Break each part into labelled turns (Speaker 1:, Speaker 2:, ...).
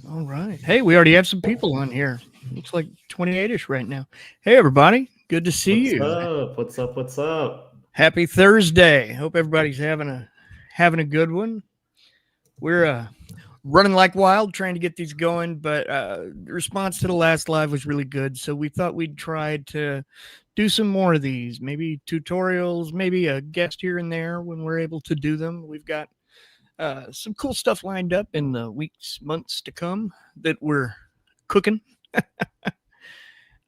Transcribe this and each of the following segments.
Speaker 1: All right. Hey, we already have some people on here. Looks like 28-ish right now. Hey, everybody. Good to see
Speaker 2: What's
Speaker 1: you.
Speaker 2: up? What's up? What's up?
Speaker 1: Happy Thursday. Hope everybody's having a good one. We're running like wild trying to get these going, but the response to the last live was really good, so we thought we'd try to do some more of these, maybe tutorials, maybe a guest here and there when we're able to do them. We've got some cool stuff lined up in the weeks, months to come that we're cooking.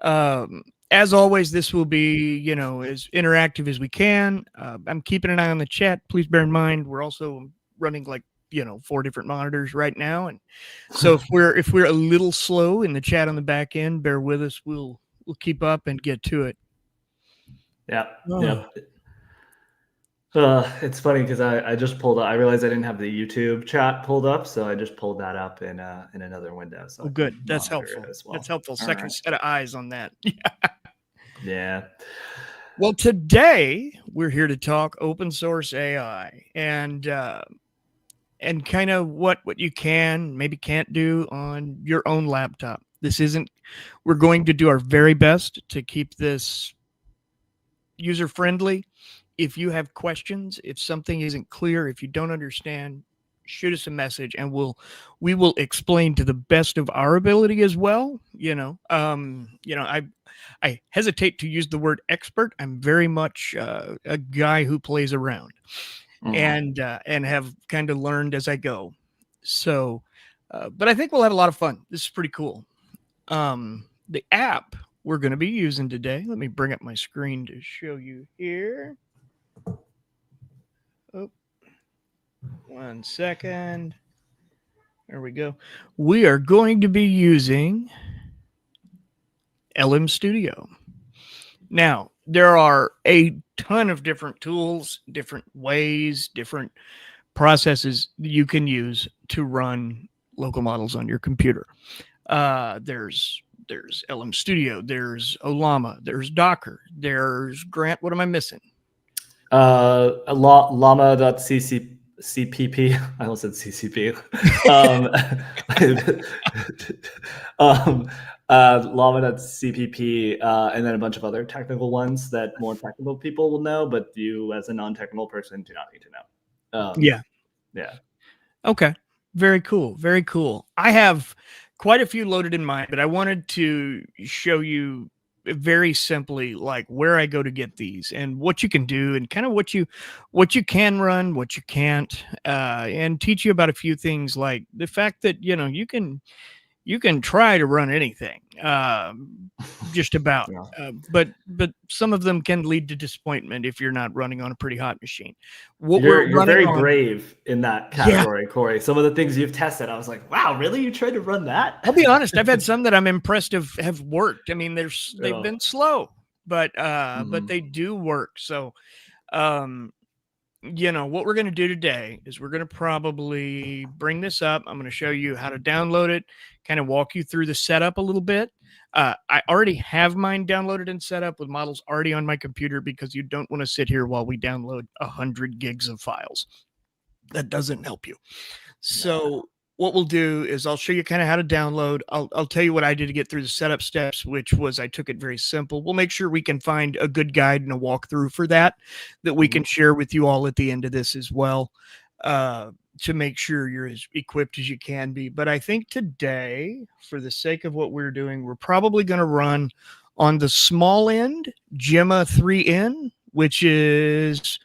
Speaker 1: As always, this will be, as interactive as we can. I'm keeping an eye on the chat. Please bear in mind, we're also running like, 4 different monitors right now. And so if we're a little slow in the chat on the back end, bear with us. We'll keep up and get to it.
Speaker 2: Yeah. Yep. It's funny because I just pulled up. I realized I didn't have the YouTube chat pulled up, so I just pulled that up in another window. So
Speaker 1: good. That's helpful.
Speaker 2: as well.
Speaker 1: That's helpful.
Speaker 2: All
Speaker 1: Second
Speaker 2: right.
Speaker 1: set of eyes on that.
Speaker 2: Yeah.
Speaker 1: Well, today we're here to talk open source AI and kind of what you can, maybe can't do on your own laptop. We're going to do our very best to keep this user friendly. If you have questions, if something isn't clear, if you don't understand, shoot us a message and we will explain to the best of our ability as well. I hesitate to use the word expert. I'm very much a guy who plays around. And have kind of learned as I go. So, but I think we'll have a lot of fun. This is pretty cool. The app we're going to be using today, let me bring up my screen to show you here. Oh, 1 second. There we go. We are going to be using LM Studio. Now, there are a ton of different tools, different ways, different processes you can use to run local models on your computer. There's LM Studio, there's Olama, there's Docker, there's Grant. What am I missing?
Speaker 2: Llama.cpp. I almost said CCP. Llama.cpp, and then a bunch of other technical ones that more technical people will know, but you as a non-technical person do not need to know.
Speaker 1: Yeah. Okay. Very cool. Very cool. I have quite a few loaded in mind, but I wanted to show you very simply like where I go to get these and what you can do and kind of what you can run, what you can't, and teach you about a few things like the fact that, you can try to run anything, just about, but some of them can lead to disappointment if you're not running on a pretty hot machine.
Speaker 2: You're very brave in that category, Corey. Some of the things you've tested, I was like, wow, really? You tried to run that?
Speaker 1: I'll be honest. I've had some that I'm impressed have worked. I mean, they've been slow, but they do work. So, what we're going to do today is we're going to probably bring this up. I'm going to show you how to download it, kind of walk you through the setup a little bit. I already have mine downloaded and set up with models already on my computer because you don't want to sit here while we download 100 gigs of files. That doesn't help you. So what we'll do is I'll show you kind of how to download. I'll tell you what I did to get through the setup steps, which was I took it very simple. We'll make sure we can find a good guide and a walkthrough for that we can share with you all at the end of this as well, to make sure you're as equipped as you can be. But I think today, for the sake of what we're doing, we're probably going to run on the small end, Gemma 3N, which is,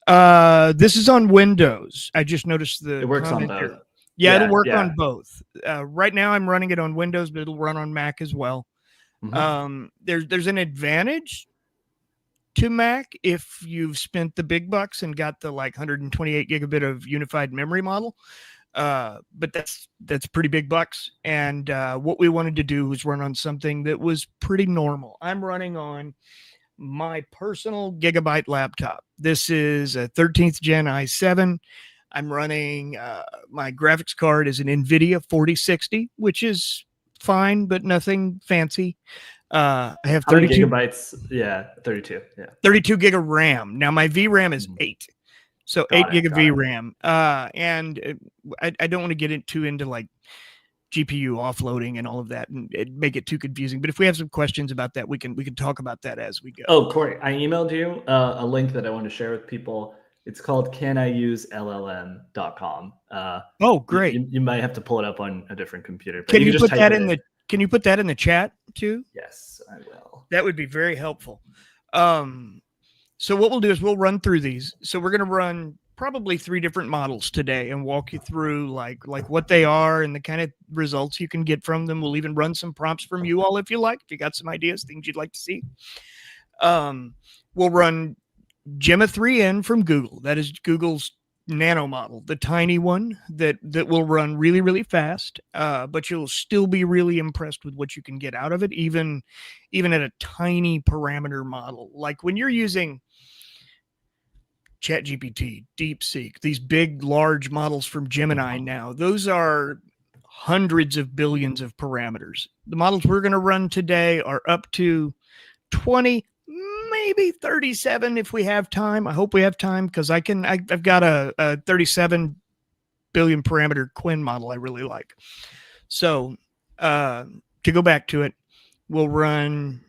Speaker 1: this is on Windows. I just noticed it
Speaker 2: works on both.
Speaker 1: Here. Yeah, it'll work on both. Right now I'm running it on Windows, but it'll run on Mac as well. There's an advantage to Mac if you've spent the big bucks and got the 128 gigabit of unified memory model. But that's pretty big bucks. And what we wanted to do was run on something that was pretty normal. I'm running on my personal gigabyte laptop. This is a 13th gen i7. I'm running, my graphics card is an NVIDIA 4060, which is fine, but nothing fancy. I have 32
Speaker 2: gigabytes. Yeah, 32. Yeah,
Speaker 1: 32 gig of RAM. Now my VRAM is 8, so 8 gig of VRAM. And I don't want to get into GPU offloading and all of that, and make it too confusing. But if we have some questions about that, we can talk about that as we go.
Speaker 2: Oh, Corey, I emailed you a link that I want to share with people. It's called caniusellm.com.
Speaker 1: Oh, great.
Speaker 2: You might have to pull it up on a different computer. But
Speaker 1: Can you
Speaker 2: just
Speaker 1: put
Speaker 2: type
Speaker 1: that
Speaker 2: it
Speaker 1: in the Can you put that in the chat too?
Speaker 2: Yes, I will.
Speaker 1: That would be very helpful. So what we'll do is we'll run through these. So we're going to run probably 3 different models today and walk you through like what they are and the kind of results you can get from them. We'll even run some prompts from you all if you like, if you got some ideas, things you'd like to see. We'll run Gemma 3N from Google. That is Google's nano model, the tiny one that will run really, really fast, but you'll still be really impressed with what you can get out of it, even at a tiny parameter model. Like when you're using ChatGPT, DeepSeek, these big, large models from Gemini now, those are hundreds of billions of parameters. The models we're going to run today are up to 20, maybe 37 if we have time. I hope we have time because I've got a 37 billion parameter Quinn model I really like. So to go back to it, we'll run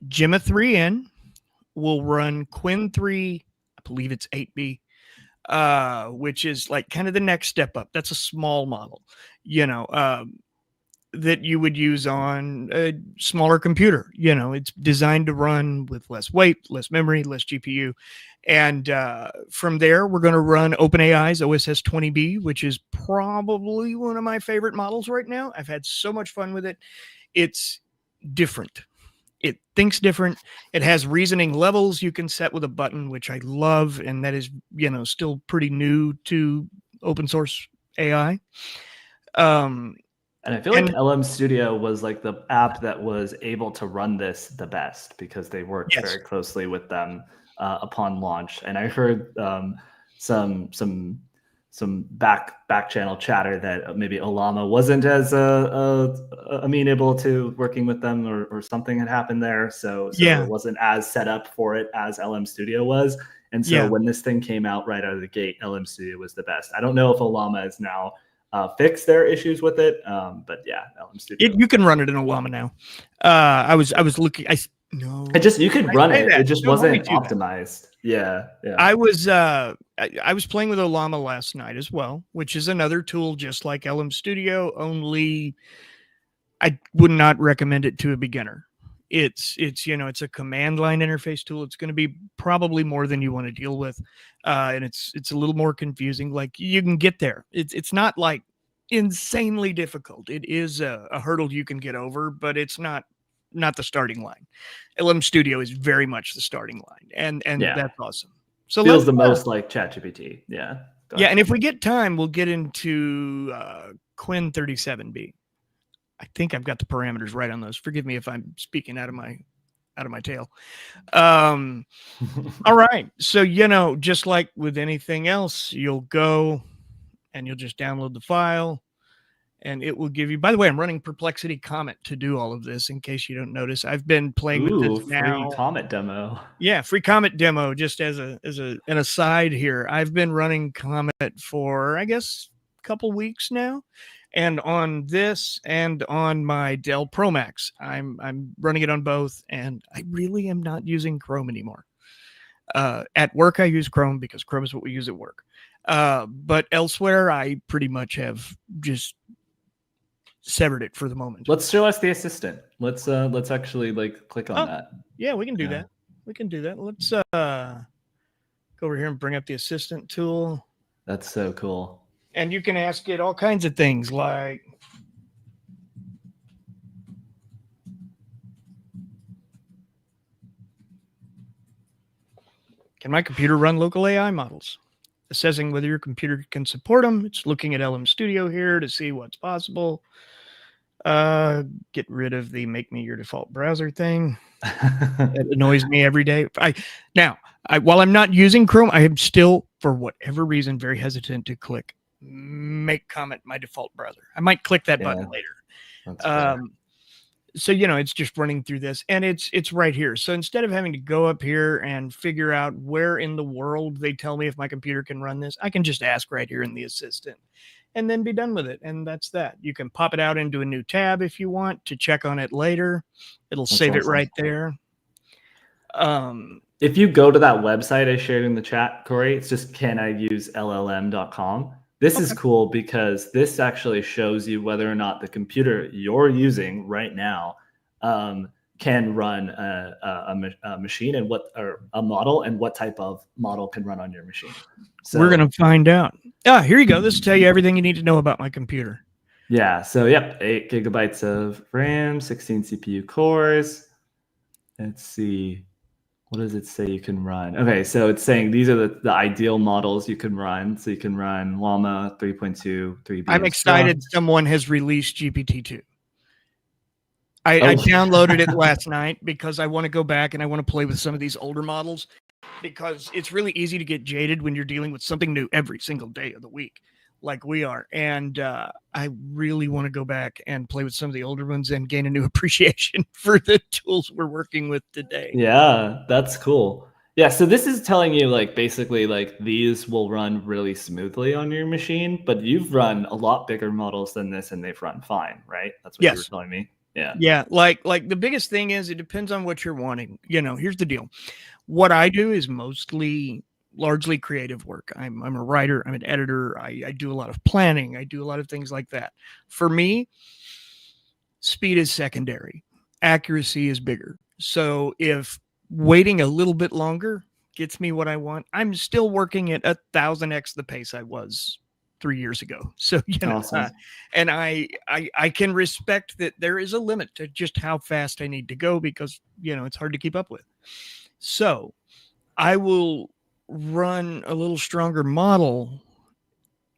Speaker 1: Gemma 3N, we'll run Quinn 3, I believe it's 8B, which is like kind of the next step up. That's a small model, that you would use on a smaller computer. It's designed to run with less weight, less memory, less GPU. And from there, we're going to run OpenAI's OSS 20B, which is probably one of my favorite models right now. I've had so much fun with it. It's different. It thinks different. It has reasoning levels you can set with a button, which I love. And that is, still pretty new to open source AI.
Speaker 2: And I feel like LM Studio was like the app that was able to run this the best because they worked very closely with them upon launch. And I heard some back channel chatter that maybe Olama wasn't as amenable to working with them, or something had happened there. So it wasn't as set up for it as LM Studio was. And so when this thing came out right out of the gate, LM Studio was the best. I don't know if Olama is now fix their issues with it, but yeah, LM Studio.
Speaker 1: You can run it in Olama now. I was looking.
Speaker 2: You could run it. It just wasn't optimized. Yeah.
Speaker 1: I was playing with Olama last night as well, which is another tool just like LM Studio. Only I would not recommend it to a beginner. It's a command line interface tool. It's going to be probably more than you want to deal with, and it's a little more confusing. Like you can get there. It's not like insanely difficult. It is a hurdle you can get over, but it's not the starting line. LM Studio is very much the starting line, and that's awesome. So
Speaker 2: feels the most like ChatGPT. Yeah.
Speaker 1: And if we get time, we'll get into Quinn 37B. I think I've got the parameters right on those. Forgive me if I'm speaking out of my tail. All right. So, just like with anything else, you'll go and you'll just download the file and it will give you, by the way, I'm running Perplexity Comet to do all of this in case you don't notice. I've been playing with this now.
Speaker 2: Free Comet demo.
Speaker 1: Yeah. Free Comet demo. Just as an aside here, I've been running Comet for, I guess, a couple weeks now. And on this and on my Dell Pro Max, I'm running it on both, and I really am not using Chrome anymore. At work, I use Chrome because Chrome is what we use at work. But elsewhere, I pretty much have just severed it for the moment.
Speaker 2: Let's show us the assistant. Let's actually click on that.
Speaker 1: Yeah, we can do that. We can do that. Let's go over here and bring up the assistant tool.
Speaker 2: That's so cool.
Speaker 1: And you can ask it all kinds of things like, can my computer run local AI models? Assessing whether your computer can support them. It's looking at LM Studio here to see what's possible. Get rid of the make me your default browser thing. It annoys me every day. While I'm not using Chrome, I am still, for whatever reason, very hesitant to click make Comet my default browser. I might click that button later. So it's just running through this, and it's right here. So instead of having to go up here and figure out where in the world they tell me if my computer can run this, I can just ask right here in the assistant, and then be done with it. And that's that. You can pop it out into a new tab if you want to check on it later. It'll save it right there.
Speaker 2: If you go to that website I shared in the chat, Corey, it's just caniusellm.com. This is cool because this actually shows you whether or not the computer you're using right now can run a machine and or a model, and what type of model can run on your machine.
Speaker 1: So we're going to find out. Here you go. This will tell you everything you need to know about my computer.
Speaker 2: Yeah. So, yep, 8 gigabytes of RAM, 16 CPU cores. Let's see. What does it say you can run? Okay, so it's saying these are the ideal models you can run. So you can run Llama 3.2, 3B.
Speaker 1: I'm excited someone has released GPT-2. I downloaded it last night because I want to go back and I want to play with some of these older models, because it's really easy to get jaded when you're dealing with something new every single day of the week like we are. And I really want to go back and play with some of the older ones and gain a new appreciation for the tools we're working with today.
Speaker 2: Yeah, that's cool. Yeah, so this is telling you, like, basically, like, these will run really smoothly on your machine, but you've run a lot bigger models than this and they've run fine, right? That's what you were telling me. Yeah.
Speaker 1: Yeah. Like the biggest thing is it depends on what you're wanting. You know, here's the deal. What I do is largely creative work. I'm a writer. I'm an editor. I do a lot of planning. I do a lot of things like that. For me, speed is secondary. Accuracy is bigger. So if waiting a little bit longer gets me what I want, I'm still working at 1,000x the pace I was 3 years ago. So, you know, awesome. And I can respect that there is a limit to just how fast I need to go, because, you know, it's hard to keep up with. So I will run a little stronger model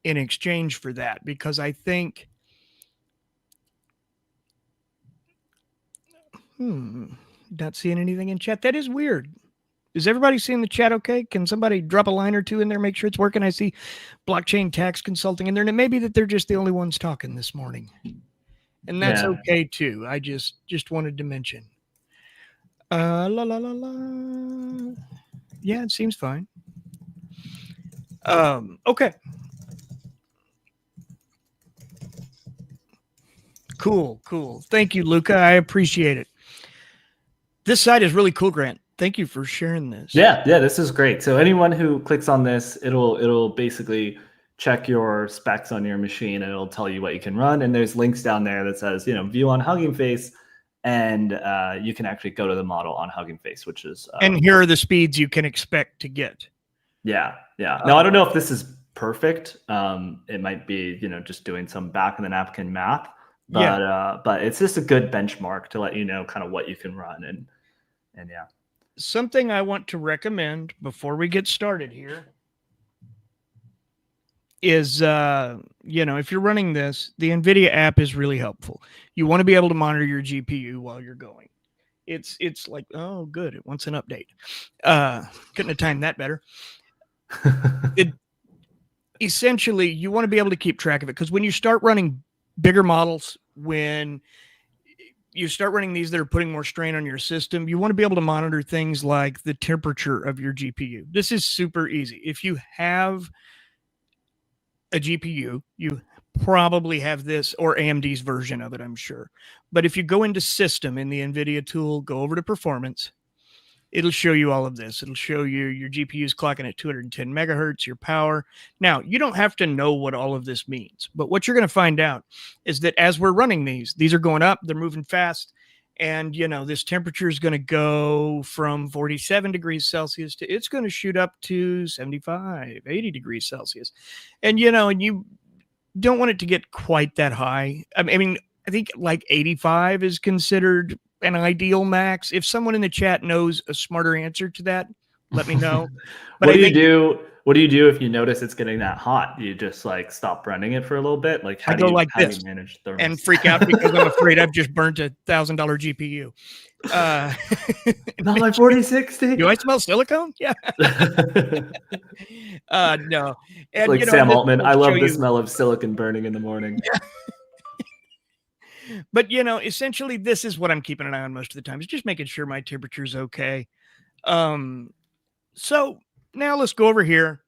Speaker 1: in exchange for that, because I think, not seeing anything in chat. That is weird. Is everybody seeing the chat okay? Can somebody drop a line or two in there, make sure it's working? I see blockchain tax consulting in there, and it may be that they're just the only ones talking this morning. And that's okay too. I just wanted to mention. La la la la. Yeah, it seems fine. Okay. Cool. Thank you, Luca. I appreciate it. This site is really cool, Grant. Thank you for sharing this.
Speaker 2: Yeah, this is great. So anyone who clicks on this, it'll basically check your specs on your machine, and it'll tell you what you can run. And there's links down there that says, you know, view on Hugging Face, and you can actually go to the model on Hugging Face, which is
Speaker 1: and here are the speeds you can expect to get.
Speaker 2: Yeah. Now, I don't know if this is perfect. It might be, you know, just doing some back of the napkin math, but it's just a good benchmark to let you know kind of what you can run. And yeah.
Speaker 1: Something I want to recommend before we get started here is, you know, if you're running this, the NVIDIA app is really helpful. You want to be able to monitor your GPU while you're going. It's like, oh, good, it wants an update. Couldn't have timed that better. Essentially, you want to be able to keep track of it, because when you start running bigger models, when you start running these that are putting more strain on your system, you want to be able to monitor things like the temperature of your GPU. This is super easy. If you have a GPU, you probably have this or AMD's version of it, I'm sure. But if you go into System in the NVIDIA tool, go over to Performance, it'll show you all of this. It'll show you your GPU's clocking at 210 megahertz, your power. Now, you don't have to know what all of this means, but what you're going to find out is that as we're running these are going up, they're moving fast. And, you know, this temperature is going to go from 47 degrees Celsius to, it's going to shoot up to 75, 80 degrees Celsius. And, you know, and you don't want it to get quite that high. I mean, I think like 85 is considered an ideal max. If someone in the chat knows a smarter answer to that, let me know. But
Speaker 2: what do you do if you notice it's getting that hot? Do you just like stop running it for a little bit? Like how do you manage thermals?
Speaker 1: And freak out because I'm afraid I've just burnt a $1,000 GPU.
Speaker 2: Not my 4060.
Speaker 1: Do I smell silicone? Yeah. No.
Speaker 2: And like, you know, Sam Altman, I love the smell of silicon burning in the morning.
Speaker 1: Yeah. But, you know, essentially, this is what I'm keeping an eye on most of the time, is just making sure my temperature is okay. So now let's go over here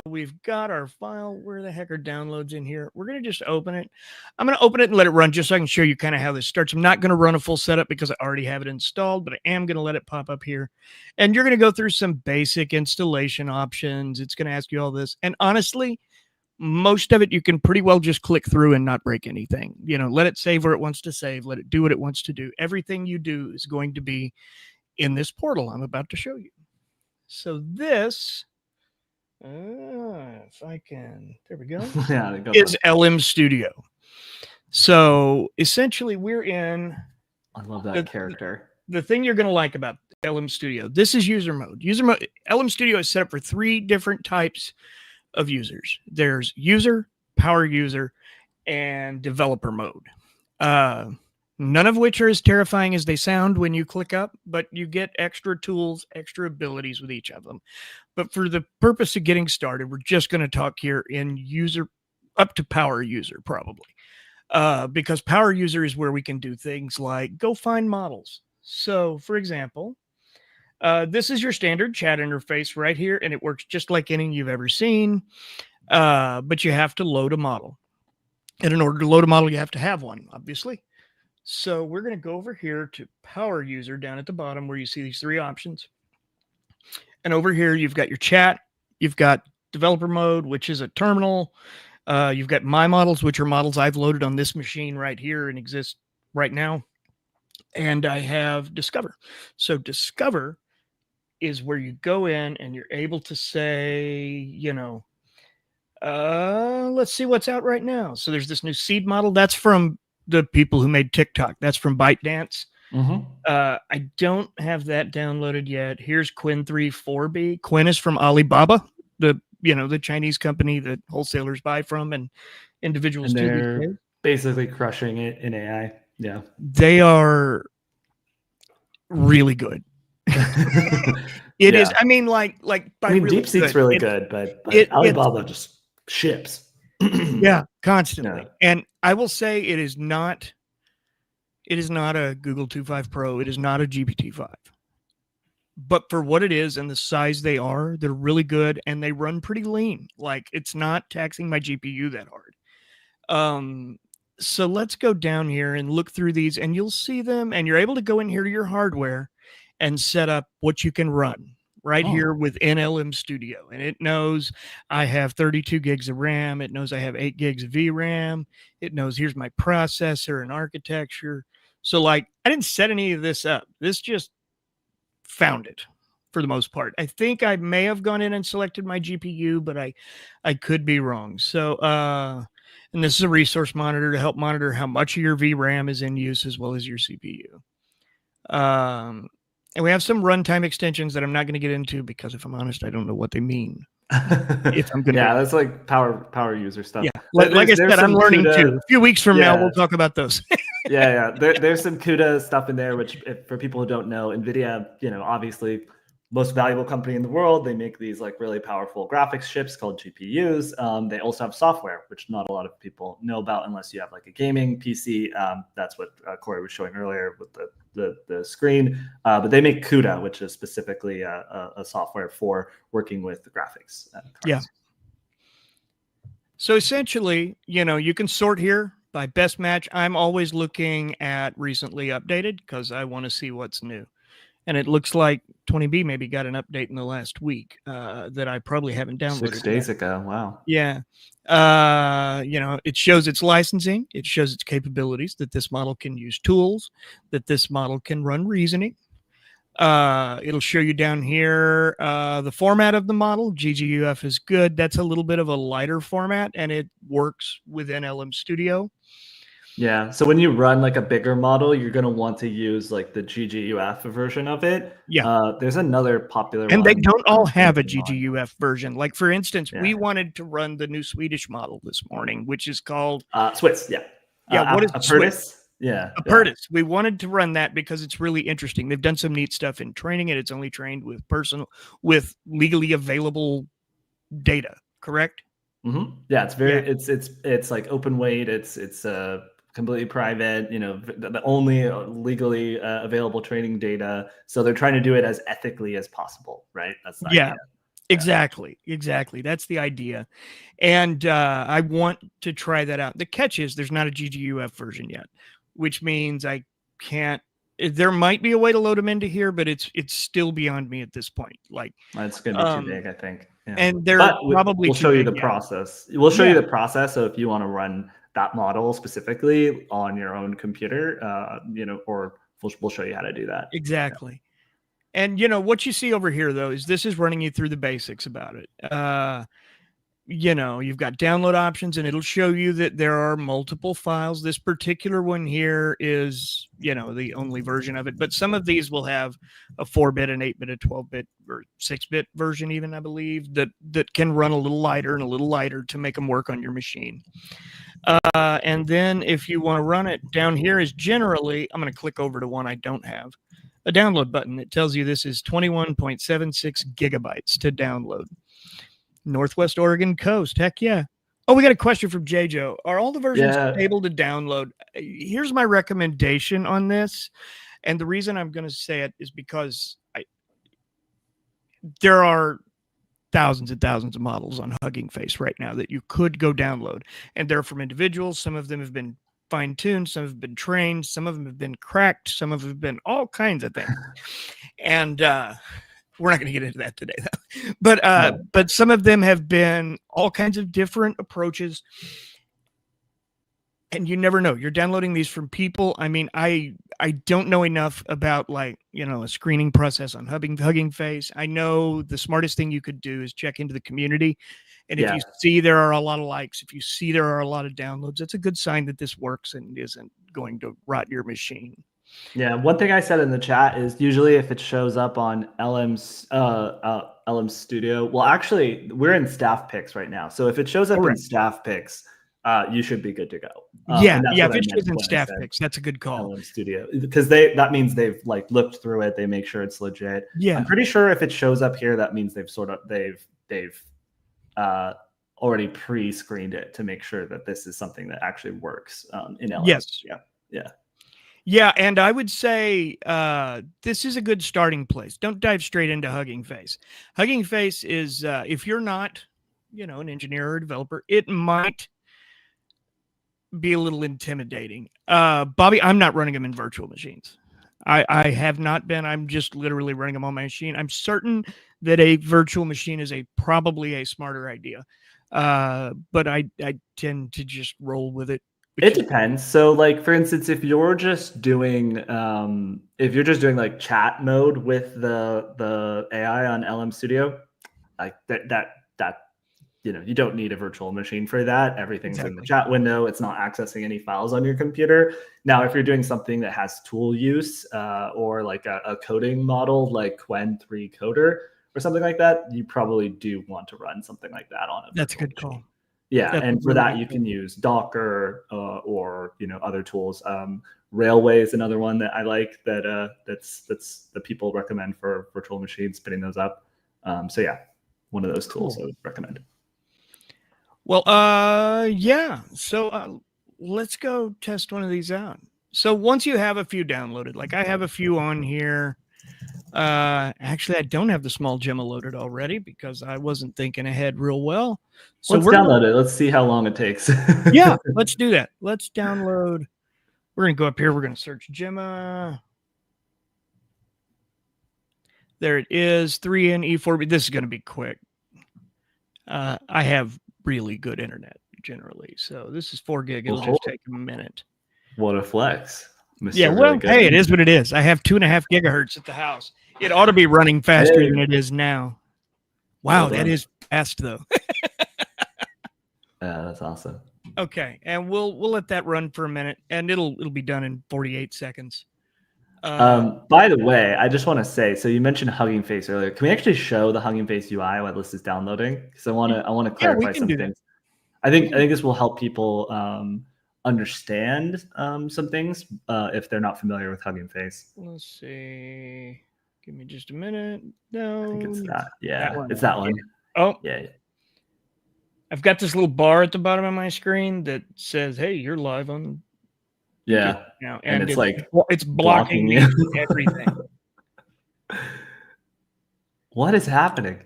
Speaker 1: We've got our file. Where the heck are downloads in here? We're going to just open it. I'm going to open it and let it run just so I can show you kind of how this starts. I'm not going to run a full setup because I already have it installed, but I am going to let it pop up here. And you're going to go through some basic installation options. It's going to ask you all this. And honestly, most of it you can pretty well just click through and not break anything. You know, let it save where it wants to save. Let it do what it wants to do. Everything you do is going to be in this portal I'm about to show you. So this... if I can, there we go.
Speaker 2: Yeah,
Speaker 1: is LM Studio. So essentially, we're in.
Speaker 2: I love that character.
Speaker 1: The thing you're going to like about LM Studio, this is user mode. User mode. LM Studio is set up for 3 different types of users. There's user, power user, and developer mode. None of which are as terrifying as they sound when you click up, but you get extra tools, extra abilities with each of them. But for the purpose of getting started, we're just going to talk here in user up to power user, probably. Because power user is where we can do things like go find models. So, for example, this is your standard chat interface right here, and it works just like any you've ever seen. But you have to load a model. And in order to load a model, you have to have one, obviously. So we're going to go over here to power user down at the bottom where you see these 3 options. And over here, you've got your chat. You've got developer mode, which is a terminal. You've got my models, which are models I've loaded on this machine right here and exist right now. And I have discover. So discover is where you go in and you're able to say, you know, let's see what's out right now. So there's this new seed model. That's from the people who made TikTok. That's from ByteDance.
Speaker 2: Mm-hmm.
Speaker 1: I don't have that downloaded yet. Here's Quinn 3.4b. Quinn is from Alibaba, the Chinese company that wholesalers buy from and individuals
Speaker 2: and they're
Speaker 1: do.
Speaker 2: Basically crushing it in AI. Yeah,
Speaker 1: they are really good. It is. I mean, really
Speaker 2: DeepSeek's really good, but Alibaba just ships.
Speaker 1: Yeah, constantly. Yeah. And I will say it is not a Google 2.5 Pro. It is not a GPT-5. But for what it is and the size they're really good and they run pretty lean. Like it's not taxing my GPU that hard. So let's go down here and look through these and you'll see them and you're able to go in here to your hardware and set up what you can run right here within LM Studio. And it knows I have 32 gigs of RAM. It knows I have 8 gigs of VRAM. It knows here's my processor and architecture. So like I didn't set any of this up. This just found it for the most part. I think I may have gone in and selected my GPU, but I could be wrong. So, and this is a resource monitor to help monitor how much of your VRAM is in use as well as your CPU. And we have some runtime extensions that I'm not going to get into because if I'm honest, I don't know what they mean.
Speaker 2: If I'm going to that's like power user stuff.
Speaker 1: Yeah, like I said, I'm learning too. A few weeks from now, we'll talk about those.
Speaker 2: There's some CUDA stuff in there, which for people who don't know, NVIDIA, obviously most valuable company in the world. They make these like really powerful graphics chips called GPUs. They also have software, which not a lot of people know about unless you have like a gaming PC. That's what Corey was showing earlier with the screen. But they make CUDA, which is specifically a software for working with the graphics.
Speaker 1: Yeah. So essentially, you can sort here by best match. I'm always looking at recently updated because I want to see what's new. And it looks like 20B maybe got an update in the last week that I probably haven't downloaded.
Speaker 2: 6 days ago. Wow.
Speaker 1: Yeah. It shows its licensing. It shows its capabilities, that this model can use tools, that this model can run reasoning. It'll show you down here the format of the model. GGUF is good. That's a little bit of a lighter format, and it works within LM Studio.
Speaker 2: Yeah. So when you run like a bigger model, you're going to want to use like the GGUF version of it.
Speaker 1: Yeah.
Speaker 2: There's another popular
Speaker 1: one. And they don't all have a
Speaker 2: GGUF
Speaker 1: version. Like for instance, we wanted to run the new Swedish model this morning, which is called
Speaker 2: Swiss. Yeah.
Speaker 1: Yeah. What is
Speaker 2: Swiss? Yeah.
Speaker 1: Apertus. We wanted to run that because it's really interesting. They've done some neat stuff in training it. It's only trained with legally available data. Correct?
Speaker 2: Mm-hmm. Yeah. It's very. It's like open weight. It's completely private, the only legally available training data. So they're trying to do it as ethically as possible, right? That's the idea.
Speaker 1: Exactly. That's the idea. And I want to try that out. The catch is there's not a GGUF version yet, which means I can't. There might be a way to load them into here, but it's still beyond me at this point. Like,
Speaker 2: it's going to be too big, I think. Yeah.
Speaker 1: And they're probably
Speaker 2: we'll show you the process. We'll show you the process. So if you want to run that model specifically on your own computer, or we'll show you how to do that.
Speaker 1: Exactly. Yeah. And what you see over here though is this is running you through the basics about it. You've got download options, and it'll show you that there are multiple files. This particular one here is, the only version of it, but some of these will have a 4-bit, an 8-bit, a 12-bit, or 6-bit version even, I believe, that can run a little lighter and a little lighter to make them work on your machine. And then if you want to run it, down here is generally, I'm going to click over to one I don't have, a download button that tells you this is 21.76 gigabytes to download. Northwest Oregon coast. Heck yeah. Oh, we got a question from JJo. Are all the versions able to download? Here's my recommendation on this. And the reason I'm going to say it is because there are thousands and thousands of models on Hugging Face right now that you could go download. And they're from individuals. Some of them have been fine-tuned. Some have been trained. Some of them have been cracked. Some of them have been all kinds of things. And, we're not going to get into that today, though. But some of them have been all kinds of different approaches, and you never know. You're downloading these from people. I mean, I don't know enough about a screening process on Hugging Face. I know the smartest thing you could do is check into the community, and if you see there are a lot of likes, if you see there are a lot of downloads, that's a good sign that this works and isn't going to rot your machine.
Speaker 2: Yeah, one thing I said in the chat is usually if it shows up on LM Studio, well, actually, we're in staff picks right now. So if it shows up in staff picks, you should be good to go.
Speaker 1: If it shows in staff picks, that's a good call.
Speaker 2: LM Studio, because that means they've looked through it, they make sure it's legit. Yeah, I'm pretty sure if it shows up here, that means they've already pre-screened it to make sure that this is something that actually works in LM.
Speaker 1: Yes. Yeah, and I would say this is a good starting place. Don't dive straight into Hugging Face. Hugging Face is, if you're not, an engineer or a developer, it might be a little intimidating. Bobby, I'm not running them in virtual machines. I have not been. I'm just literally running them on my machine. I'm certain that a virtual machine is probably a smarter idea, but I tend to just roll with it.
Speaker 2: It depends. So, for instance, if you're just doing chat mode with the AI on LM Studio, you don't need a virtual machine for that. Everything's in the chat window. It's not accessing any files on your computer. Now, if you're doing something that has tool use or a coding model like Qwen3 Coder or something like that, you probably do want to run something like that on it.
Speaker 1: That's a good call.
Speaker 2: Yeah, and for that you can use Docker or other tools. Railway is another one that I like that's that people recommend for virtual machines, spinning those up. So yeah, one of those tools I would recommend.
Speaker 1: Well, yeah. So let's go test one of these out. So once you have a few downloaded, like I have a few on here. Actually, I don't have the small Gemma loaded already because I wasn't thinking ahead real well. So
Speaker 2: let's download it. Let's see how long it takes.
Speaker 1: Yeah, let's do that. Let's download. We're going to go up here. We're going to search Gemma. There it is, 3N-E4B. This is going to be quick. I have really good internet generally. So this is 4 gig. It'll just take a minute.
Speaker 2: What a flex. Mr.
Speaker 1: Yeah, well, hey, it is what it is. I have 2.5 gigahertz at the house. It ought to be running faster than it is now. Wow, that is fast though.
Speaker 2: Yeah, that's awesome.
Speaker 1: Okay, and we'll let that run for a minute, and it'll be done in 48 seconds.
Speaker 2: By the way, I just want to say, so you mentioned Hugging Face earlier. Can we actually show the Hugging Face UI while this is downloading? Because I want to clarify some things. I think this will help people understand some things if they're not familiar with Hugging Face.
Speaker 1: Let's see. Give me just a minute. No,
Speaker 2: I think it's that. Yeah, it's that one.
Speaker 1: Oh,
Speaker 2: yeah.
Speaker 1: I've got this little bar at the bottom of my screen that says, "Hey, you're live on."
Speaker 2: Yeah.
Speaker 1: Now,
Speaker 2: and it's
Speaker 1: it's blocking everything.
Speaker 2: What is happening?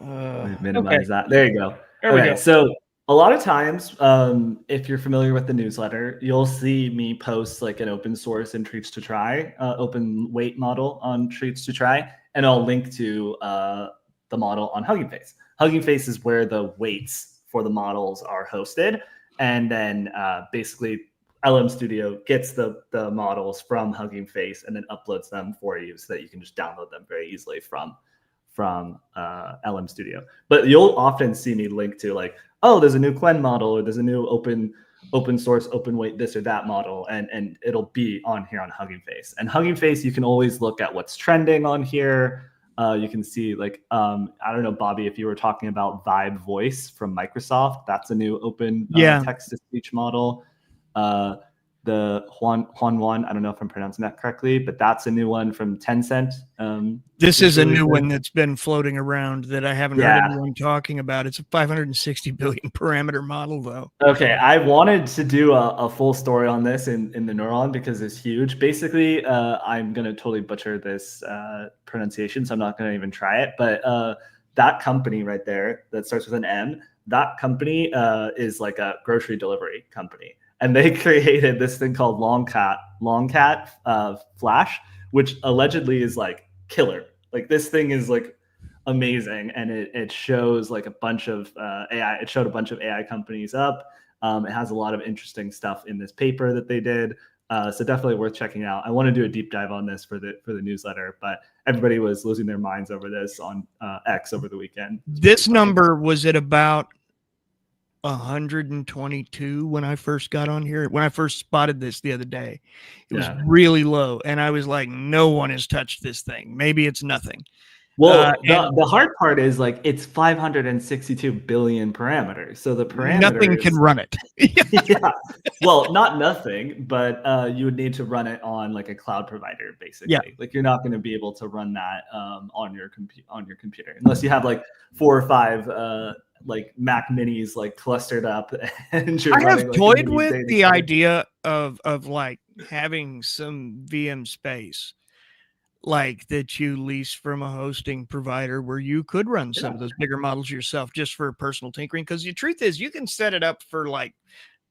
Speaker 2: Minimize
Speaker 1: Okay,
Speaker 2: that. There you go.
Speaker 1: there we
Speaker 2: Okay,
Speaker 1: go.
Speaker 2: so a lot of times, if you're familiar with the newsletter, you'll see me post like an open source and treats to try, open weight model on treats to try, and I'll link to the model on Hugging Face. Hugging Face is where the weights for the models are hosted, and then basically LM Studio gets the models from Hugging Face and then uploads them for you so that you can just download them very easily from LM Studio. But you'll often see me link to like, oh, there's a new Quen model, or there's a new open source, open weight, this or that model, and it'll be on here on Hugging Face. And Hugging Face, you can always look at what's trending on here. You can see like, I don't know, Bobby, if you were talking about Vibe Voice from Microsoft, that's a new open text to speech model. The Juan, I don't know if I'm pronouncing that correctly, but that's a new one from Tencent.
Speaker 1: This is a new one that's been floating around that I haven't heard anyone talking about. It's a 560 billion parameter model, though.
Speaker 2: Okay, I wanted to do a full story on this in the Neuron because it's huge. Basically, I'm going to totally butcher this pronunciation, so I'm not going to even try it. But that company right there that starts with an M, that company is like a grocery delivery company. And they created this thing called Longcat Flash, which allegedly is like killer. Like this thing is like amazing, and it shows like a bunch of AI. It showed a bunch of AI companies up. It has a lot of interesting stuff in this paper that they did. So definitely worth checking out. I want to do a deep dive on this for the newsletter, but everybody was losing their minds over this on X over the weekend.
Speaker 1: This number was at about 122 when I first got on here. When I first spotted this the other day, it was really low, and I was like, no one has touched this thing. Maybe it's nothing.
Speaker 2: Well, the hard part is like it's 562 billion parameters. So the parameters,
Speaker 1: nothing can run it.
Speaker 2: Yeah. Well, not nothing, but you would need to run it on like a cloud provider, basically.
Speaker 1: Yeah.
Speaker 2: Like you're not going to be able to run that on your computer unless you have like 4 or 5 like Mac Minis like clustered up. And
Speaker 1: I have toyed with the idea of like having some VM space like that you lease from a hosting provider where you could run some of those bigger models yourself just for personal tinkering. Because the truth is you can set it up for like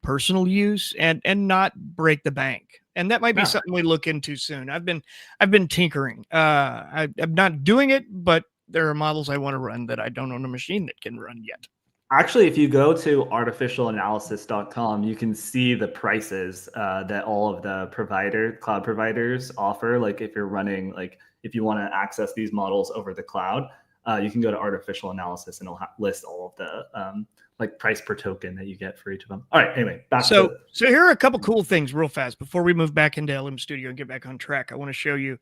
Speaker 1: personal use and not break the bank. And that might be something we look into soon. I've been tinkering. I'm not doing it, but there are models I want to run that I don't own a machine that can run yet.
Speaker 2: Actually, if you go to artificialanalysis.com, you can see the prices that all of the cloud providers offer. Like if you're running, like if you want to access these models over the cloud, you can go to artificial analysis and it'll list all of the like price per token that you get for each of them. All right, anyway,
Speaker 1: so here are a couple cool things real fast before we move back into LM Studio and get back on track. I want to show you,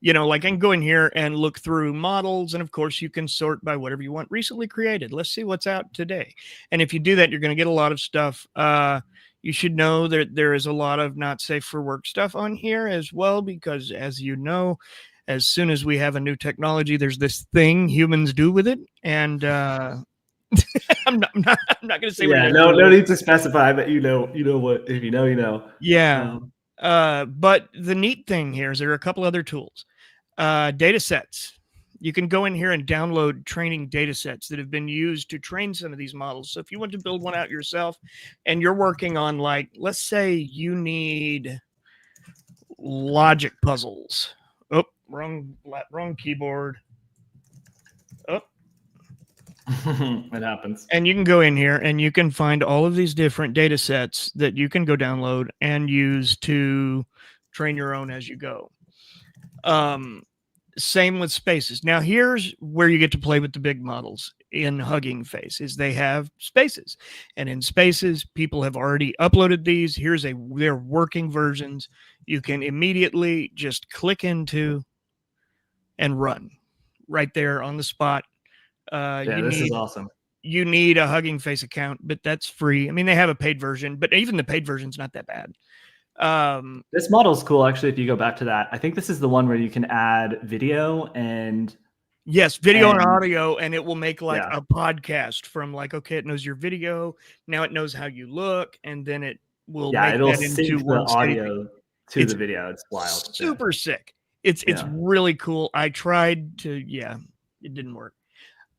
Speaker 1: like I can go in here and look through models, and of course you can sort by whatever you want recently created. Let's see what's out today. And if you do that, you're going to get a lot of stuff. You should know that there is a lot of not safe for work stuff on here as well, because as you know, as soon as we have a new technology, there's this thing humans do with it. And I'm not going to say.
Speaker 2: Yeah, no need to specify, but you know what, if you know, you know.
Speaker 1: Yeah. But the neat thing here is there are a couple other tools. Data sets. You can go in here and download training data sets that have been used to train some of these models. So if you want to build one out yourself and you're working on, like, let's say you need logic puzzles. Oh, wrong keyboard. Oh.
Speaker 2: It happens.
Speaker 1: And you can go in here and you can find all of these different data sets that you can go download and use to train your own as you go. Same with spaces. Now here's where you get to play with the big models in Hugging Face is they have spaces, and in spaces people have already uploaded these. Here's their working versions. You can immediately just click into and run right there on the spot.
Speaker 2: This is awesome.
Speaker 1: You need a Hugging Face account, but that's free. I mean, they have a paid version, but even the paid version's not that bad.
Speaker 2: This model's cool, actually. If you go back to that, I think this is the one where you can add video and
Speaker 1: video and audio, and it will make like a podcast from like, okay, it knows your video, now it knows how you look, and then it will make
Speaker 2: it'll
Speaker 1: that
Speaker 2: sync
Speaker 1: into
Speaker 2: the audio to the video. It's wild.
Speaker 1: Super sick. It's really cool. I tried to, it didn't work.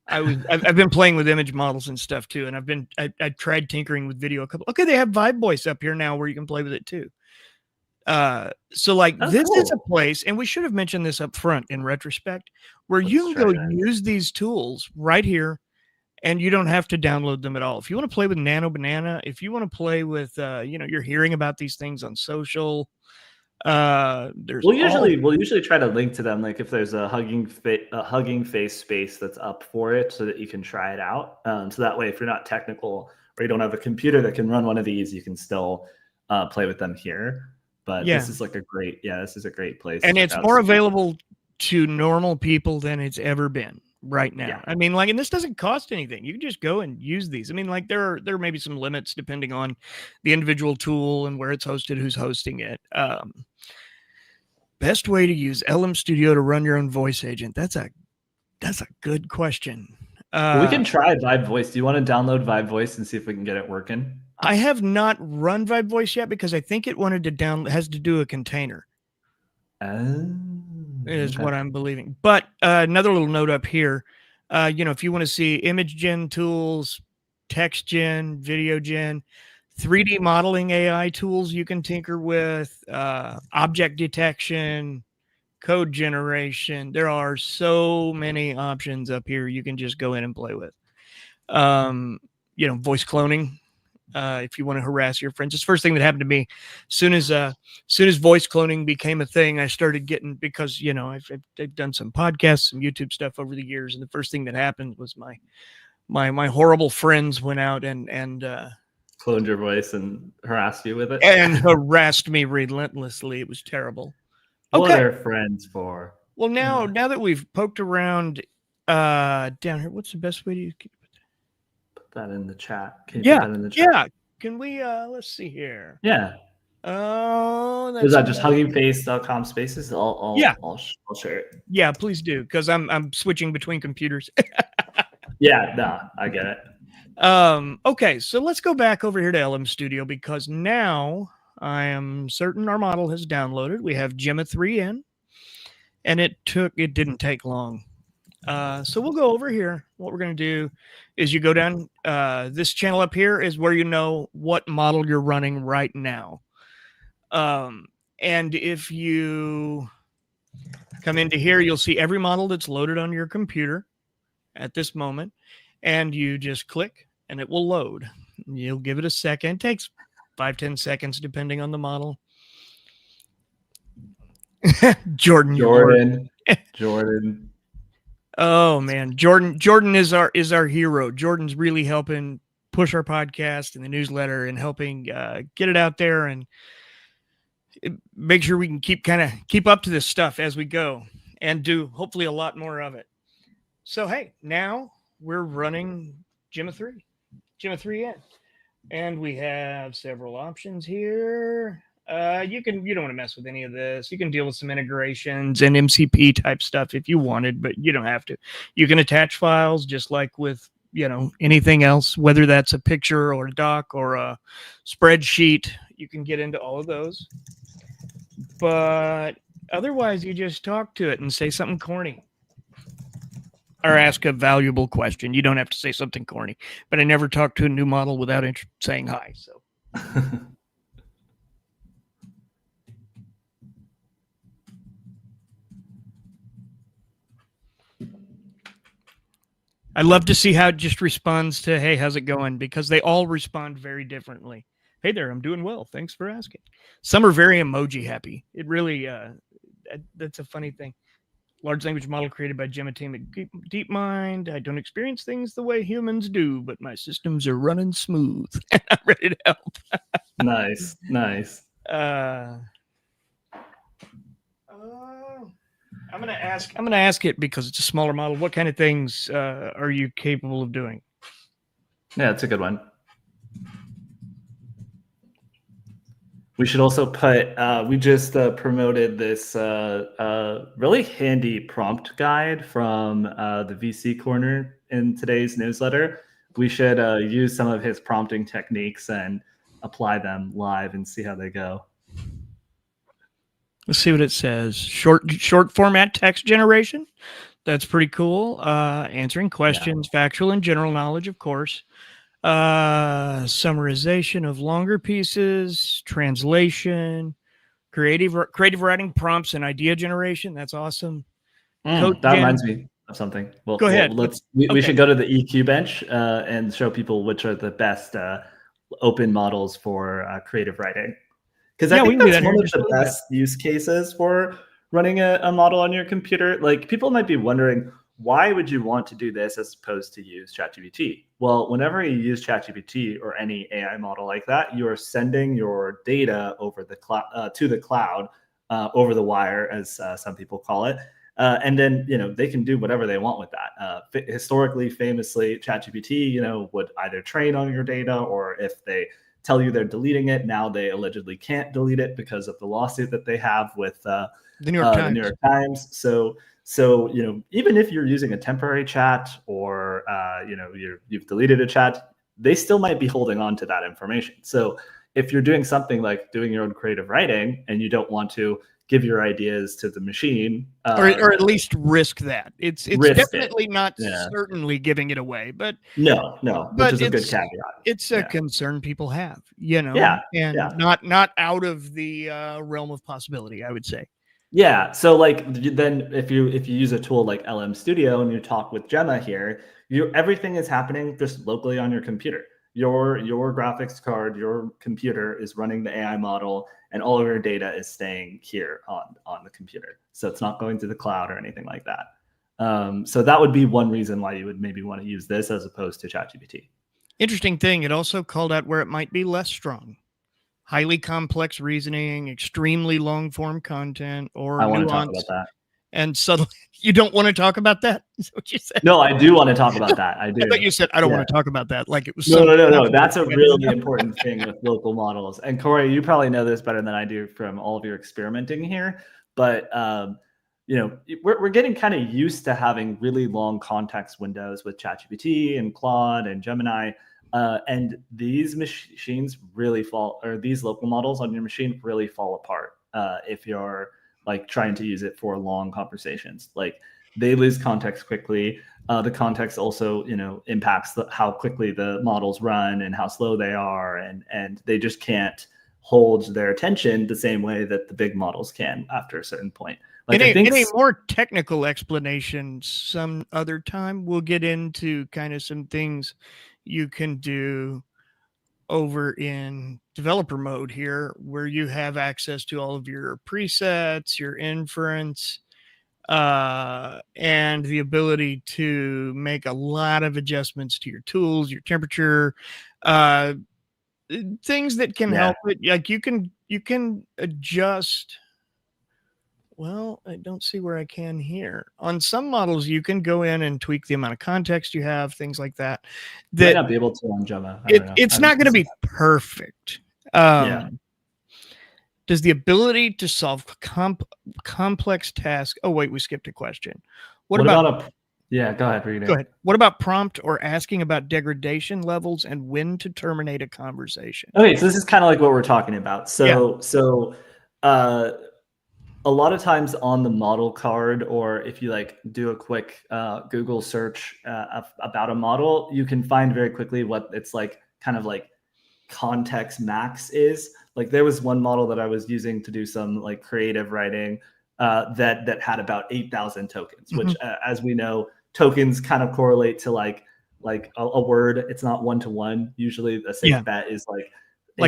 Speaker 1: I've been playing with image models and stuff too, and I tried tinkering with video a couple. Okay, they have Vibe Voice up here now where you can play with it too. So like this is a place, and we should have mentioned this up front in retrospect, where you can go use these tools right here, and you don't have to download them at all. If you want to play with Nano Banana, if you want to play with, you're hearing about these things on social. We'll
Speaker 2: usually try to link to them, like if there's a Hugging Face space that's up for it, so that you can try it out. So that way, if you're not technical or you don't have a computer that can run one of these, you can still play with them here. But this is like this is a great place,
Speaker 1: and it's more available to normal people than it's ever been right now. I mean, like, and this doesn't cost anything. You can just go and use these. I mean, like, there may be some limits depending on the individual tool and where it's hosted, who's hosting it. Best way to use LM Studio to run your own voice agent. That's a good question.
Speaker 2: We can try Vibe Voice. Do you want to download Vibe Voice and see if we can get it working?
Speaker 1: I have not run Vibe Voice yet because I think it wanted to has to do a container. Is what I'm believing. But another little note up here, if you want to see image gen tools, text gen, video gen, 3D modeling AI tools you can tinker with, object detection, code generation. There are so many options up here you can just go in and play with. Voice cloning. If you want to harass your friends, it's the first thing that happened to me. Soon as voice cloning became a thing, I started getting, because I've done some podcasts, some YouTube stuff over the years, and the first thing that happened was my horrible friends went out and
Speaker 2: cloned your voice and harassed you with it,
Speaker 1: and harassed me relentlessly. It was terrible.
Speaker 2: What are friends for?
Speaker 1: Well, now that we've poked around down here, what's the best way to
Speaker 2: put that in the chat? Can you put that in the chat?
Speaker 1: Yeah. Can we let's see here.
Speaker 2: Yeah.
Speaker 1: Oh,
Speaker 2: is that just huggingface.com spaces? I'll share it.
Speaker 1: Yeah, please do, because I'm switching between computers.
Speaker 2: I get it.
Speaker 1: Okay, so let's go back over here to LM Studio, because now I am certain our model has downloaded. We have Gemma 3 in, and it didn't take long. So we'll go over here. What we're going to do is you go down, this channel up here is where you know what model you're running right now. And if you come into here, you'll see every model that's loaded on your computer at this moment, and you just click and it will load. You'll give it a second. It takes 5-10 seconds depending on the model. Jordan. Oh man, Jordan is our hero. Jordan's really helping push our podcast and the newsletter and helping get it out there and make sure we can keep up to this stuff as we go and do hopefully a lot more of it. So hey, now we're running Gemma 3 in, and we have several options here. You don't want to mess with any of this. You can deal with some integrations and MCP type stuff if you wanted, but you don't have to. You can attach files just like with anything else, whether that's a picture or a doc or a spreadsheet. You can get into all of those, but otherwise you just talk to it and say something corny or ask a valuable question. You don't have to say something corny, but I never talk to a new model without saying hi. So I love to see how it just responds to, hey, how's it going? Because they all respond very differently. Hey there, I'm doing well. Thanks for asking. Some are very emoji happy. It really, that's a funny thing. Large language model created by Gemma team at DeepMind. I don't experience things the way humans do, but my systems are running smooth. And I'm ready to help.
Speaker 2: Nice.
Speaker 1: I'm gonna ask it, because it's a smaller model. What kind of things are you capable of doing?
Speaker 2: Yeah, it's a good one. We should also put, we just promoted this really handy prompt guide from the VC Corner in today's newsletter. We should use some of his prompting techniques and apply them live and see how they go.
Speaker 1: Let's see what it says. Short format text generation. That's pretty cool. Answering questions, factual and general knowledge, of course. Summarization of longer pieces, translation, creative writing prompts and idea generation. That's awesome.
Speaker 2: That reminds me of something. Well,
Speaker 1: go ahead.
Speaker 2: We should go to the EQ bench and show people which are the best open models for creative writing. Because I think that's one of the best use cases for running a model on your computer. Like, people might be wondering, why would you want to do this as opposed to use ChatGPT? Well, whenever you use ChatGPT or any AI model like that, you are sending your data over the to the cloud over the wire, as some people call it. And then, they can do whatever they want with that. Historically, famously, ChatGPT, would either train on your data, or if they tell you they're deleting it, now they allegedly can't delete it because of the lawsuit that they have with the New York Times. So even if you're using a temporary chat, or you've deleted a chat, they still might be holding on to that information. So if you're doing something like doing your own creative writing and you don't want to give your ideas to the machine,
Speaker 1: or at least risk that. It's definitely not certainly giving it away, but
Speaker 2: no, which is a good caveat.
Speaker 1: It's a concern people have, and not out of the realm of possibility, I would say.
Speaker 2: Yeah. So then if you use a tool like LM Studio and you talk with Gemma here, everything is happening just locally on your computer. Your graphics card, your computer is running the AI model, and all of your data is staying here on the computer. So it's not going to the cloud or anything like that. So that would be one reason why you would maybe want to use this as opposed to ChatGPT.
Speaker 1: Interesting thing, it also called out where it might be less strong. Highly complex reasoning, extremely long form content, or
Speaker 2: I want to talk about that.
Speaker 1: And suddenly, you don't want to talk about that? Is that what you said?
Speaker 2: No, I do want to talk about that. I do.
Speaker 1: But you said, I don't want to talk about that. Like it was
Speaker 2: no. That's a really important thing with local models. And Corey, you probably know this better than I do from all of your experimenting here. But we're getting kind of used to having really long context windows with ChatGPT and Claude and Gemini. And these machines really these local models on your machine really fall apart if you're like trying to use it for long conversations. Like, they lose context quickly. The context also, impacts how quickly the models run and how slow they are, and they just can't hold their attention the same way that the big models can after a certain point.
Speaker 1: Like, in a more technical explanation some other time, we'll get into kind of some things you can do over in developer mode here, where you have access to all of your presets, your inference, and the ability to make a lot of adjustments to your tools, your temperature, things that can help it. Like you can adjust. Well, I don't see where I can here. On some models, you can go in and tweak the amount of context you have, things like that.
Speaker 2: That might not be able to on Gemma.
Speaker 1: It's not going to be perfect. Does the ability to solve complex tasks? Oh, wait, we skipped a question. What about
Speaker 2: go ahead, read it.
Speaker 1: Go ahead. What about prompt or asking about degradation levels and when to terminate a conversation?
Speaker 2: Okay, so this is kind of like what we're talking about. So a lot of times on the model card, or if you do a quick Google search about a model, you can find very quickly what it's kind of like context max is. Like, there was one model that I was using to do some creative writing that had about 8,000 tokens, which as we know, tokens kind of correlate to like a word. It's not one-to-one. Usually a safe bet is
Speaker 1: like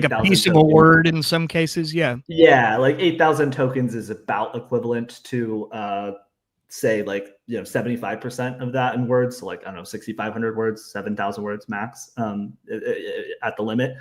Speaker 1: a piece of a word in some cases. Yeah,
Speaker 2: 8,000 tokens is about equivalent to say 75% of that in words. So I don't know, 6,500 words, 7,000 words max at the limit.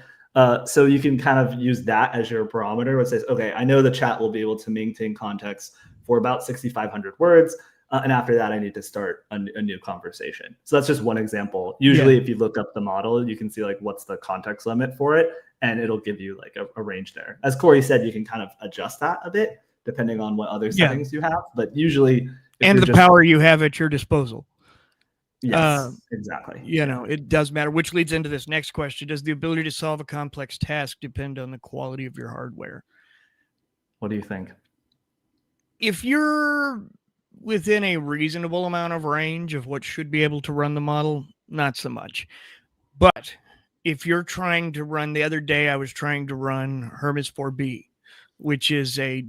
Speaker 2: So you can kind of use that as your barometer, which says, okay, I know the chat will be able to maintain context for about 6,500 words. And after that, I need to start a new conversation. So that's just one example. Usually, if you look up the model, you can see what's the context limit for it, and it'll give you a range there. As Corey said, you can kind of adjust that a bit depending on what other settings you have. But usually,
Speaker 1: and the power you have at your disposal.
Speaker 2: Yes, exactly.
Speaker 1: It does matter, which leads into this next question. Does the ability to solve a complex task depend on the quality of your hardware?
Speaker 2: What do you think?
Speaker 1: If you're within a reasonable amount of range of what should be able to run the model, not so much. But if you're trying to run, the other day I was trying to run Hermes 4B, which is a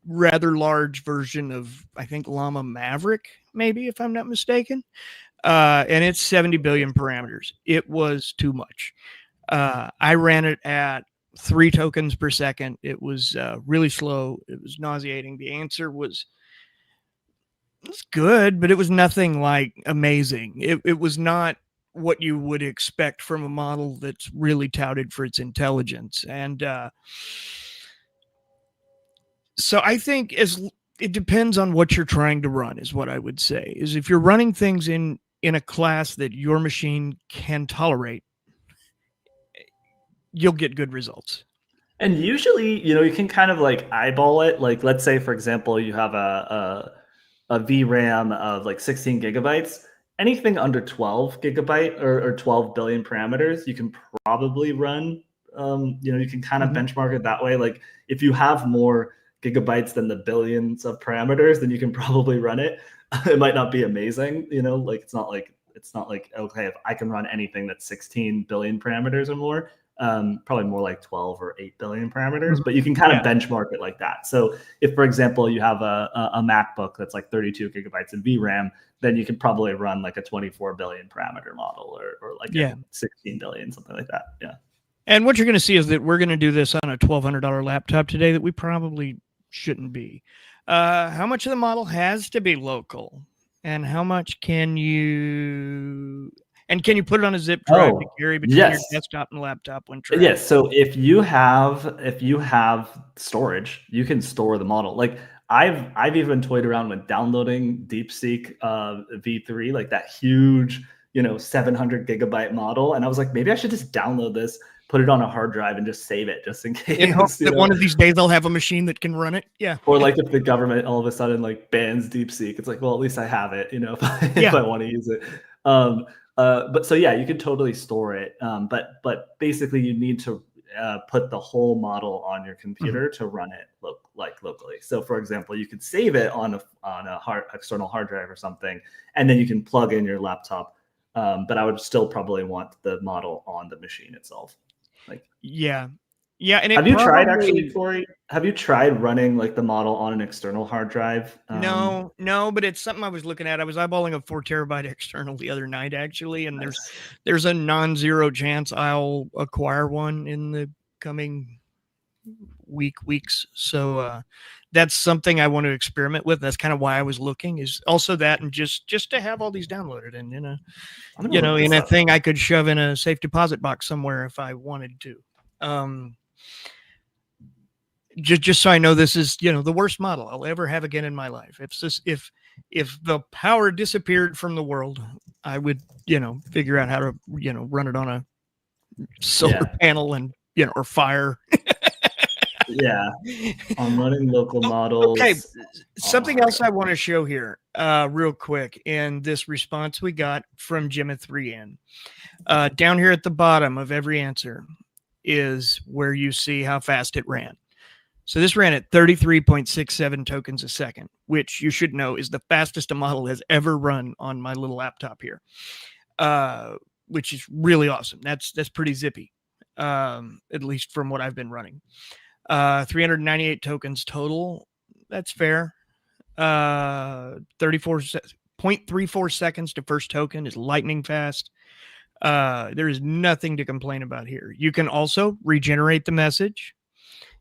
Speaker 1: rather large version of, I think, Llama Maverick, maybe, if I'm not mistaken. And it's 70 billion parameters. It was too much. I ran it at 3 tokens per second. It was really slow. It was nauseating. The answer was good, but it was nothing like amazing. It was not what you would expect from a model that's really touted for its intelligence. And so I think it depends on what you're trying to run, is what I would say. Is if you're running things in a class that your machine can tolerate, you'll get good results.
Speaker 2: And usually, you can kind of like eyeball it. Like, let's say, for example, you have a VRAM of like 16 gigabytes. Anything under 12 gigabyte or 12 billion parameters, you can probably run. You can kind of benchmark it that way. Like, if you have more gigabytes than the billions of parameters, then you can probably run it. It might not be amazing, like it's not like okay, if I can run anything that's 16 billion parameters or more, probably more like 12 or 8 billion parameters, but you can kind of benchmark it like that. So if, for example, you have a MacBook that's like 32 gigabytes of VRAM, then you could probably run like a 24 billion parameter model or like a 16 billion, something like that. Yeah.
Speaker 1: And what you're going to see is that we're going to do this on a $1,200 laptop today that we probably shouldn't be. How much of the model has to be local, and how much can you put it on a zip drive to carry between your desktop and laptop when traveling?
Speaker 2: Yes. So if you have storage, you can store the model. Like I've even toyed around with downloading DeepSeek V3, like that huge 700 gigabyte model, and I was like, maybe I should just download this, put it on a hard drive, and just save it, just in case.
Speaker 1: In hopes that one of these days I'll have a machine that can run it. Yeah.
Speaker 2: Or like if the government all of a sudden like bans DeepSeek, it's like, well, at least I have it, if I want to use it. But so yeah, you can totally store it. But basically, you need to put the whole model on your computer to run it locally. So for example, you could save it on a external hard drive or something, and then you can plug in your laptop. But I would still probably want the model on the machine itself.
Speaker 1: Yeah. And
Speaker 2: have you tried actually, Corey? Have you tried running like the model on an external hard drive?
Speaker 1: No, but it's something I was looking at. I was eyeballing a 4 terabyte external the other night, actually, and there's a non-zero chance I'll acquire one in the coming weeks. So that's something I want to experiment with. That's kind of why I was looking, is also that, and just to have all these downloaded and in a thing I could shove in a safe deposit box somewhere if I wanted to. Just so I know this is the worst model I'll ever have again in my life. If the power disappeared from the world, I would figure out how to run it on a solar panel and or fire.
Speaker 2: Yeah, I'm running local models.
Speaker 1: Okay, something else I want to show here real quick in this response we got from Jimmy3N. Down here at the bottom of every answer is where you see how fast it ran. So this ran at 33.67 tokens a second, which you should know is the fastest a model has ever run on my little laptop here, which is really awesome. That's pretty zippy, at least from what I've been running. 398 tokens total. That's fair. 34.34 seconds to first token is lightning fast. There is nothing to complain about here. You can also regenerate the message.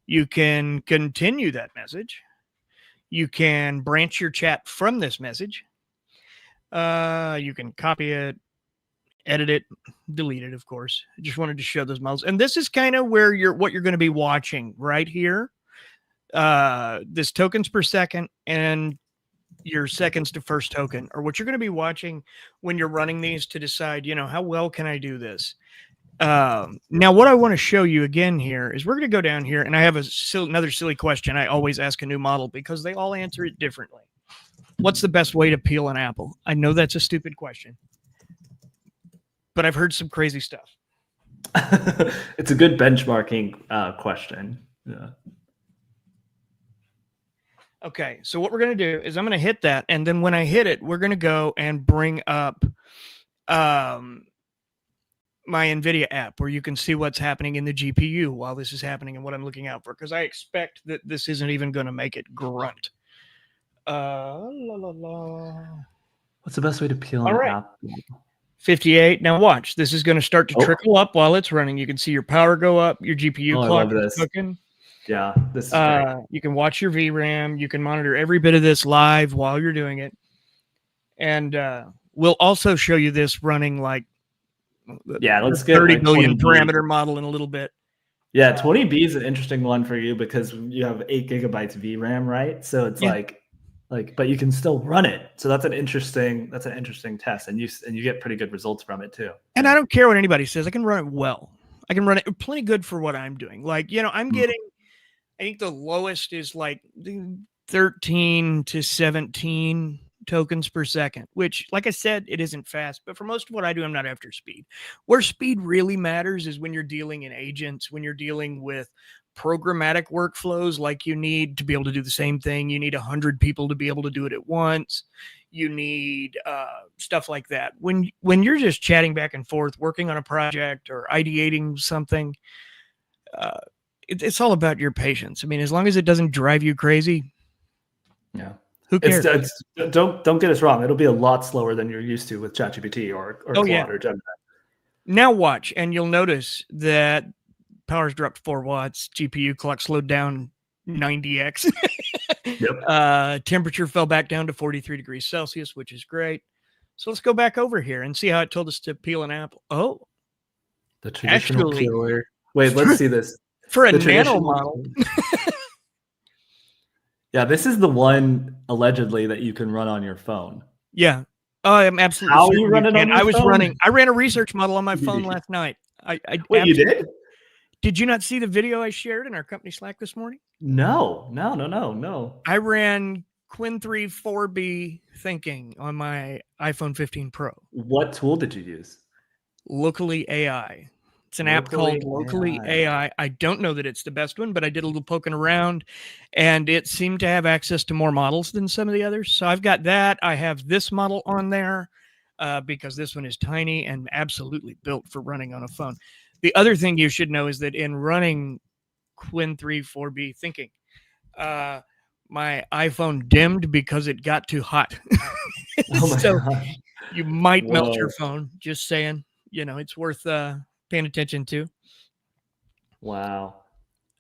Speaker 1: You can continue that message. You can branch your chat from this message. You can copy it, edit it, delete it, of course. I just wanted to show those models. And this is kind of where what you're going to be watching right here. This tokens per second and your seconds to first token are what you're going to be watching when you're running these to decide, how well can I do this? Now, what I want to show you again here is we're going to go down here, and I have another silly question I always ask a new model because they all answer it differently. What's the best way to peel an apple? I know that's a stupid question, but I've heard some crazy stuff.
Speaker 2: It's a good benchmarking question. Yeah.
Speaker 1: Okay, so what we're going to do is I'm going to hit that, and then when I hit it, we're going to go and bring up my NVIDIA app where you can see what's happening in the GPU while this is happening and what I'm looking out for, because I expect that this isn't even going to make it grunt.
Speaker 2: What's the best way to peel an app?
Speaker 1: 58. Now watch. This is going to start to trickle up while it's running. You can see your power go up. Your GPU clock is cooking.
Speaker 2: Yeah, this is great.
Speaker 1: You can watch your VRAM. You can monitor every bit of this live while you're doing it. And we'll also show you this running like
Speaker 2: let's get
Speaker 1: 30 billion parameter model in a little bit.
Speaker 2: Yeah, 20B is an interesting one for you because you have 8 gigabytes VRAM, right? So it's like, but you can still run it. So that's an interesting test, and you get pretty good results from it too.
Speaker 1: And I don't care what anybody says. I can run it well. I can run it plenty good for what I'm doing. Like, I'm getting, I think the lowest is like 13 to 17 tokens per second, which, like I said, it isn't fast, but for most of what I do, I'm not after speed. Where speed really matters is when you're dealing in agents, when you're dealing with programmatic workflows, like you need to be able to do the same thing. You need 100 people to be able to do it at once. You need stuff like that. When you're just chatting back and forth, working on a project or ideating something, it's all about your patience. I mean, as long as it doesn't drive you crazy, who cares?
Speaker 2: Don't get us wrong. It'll be a lot slower than you're used to with ChatGPT or Claude or Gemini.
Speaker 1: Now watch, and you'll notice that power's dropped 4 watts. GPU clock slowed down 90x. Temperature fell back down to 43 degrees Celsius, which is great. So let's go back over here and see how it told us to peel an apple. Oh,
Speaker 2: the traditional peeler. Wait, let's see this.
Speaker 1: For a nano model.
Speaker 2: Yeah, this is the one allegedly that you can run on your phone.
Speaker 1: Yeah. Oh, I'm absolutely.
Speaker 2: How you run it on your phone?
Speaker 1: I ran a research model on my phone last night.
Speaker 2: Wait, you did?
Speaker 1: Did you not see the video I shared in our company Slack this morning?
Speaker 2: No.
Speaker 1: I ran Qwen 3 4B thinking on my iPhone 15 Pro.
Speaker 2: What tool did you use?
Speaker 1: Locally AI. It's an app called Locally AI. I don't know that it's the best one, but I did a little poking around, and it seemed to have access to more models than some of the others. So I've got that. I have this model on there because this one is tiny and absolutely built for running on a phone. The other thing you should know is that in running Qwen 3 4B thinking, my iPhone dimmed because it got too hot. So you might melt your phone. Just saying, it's worth paying attention to.
Speaker 2: Wow.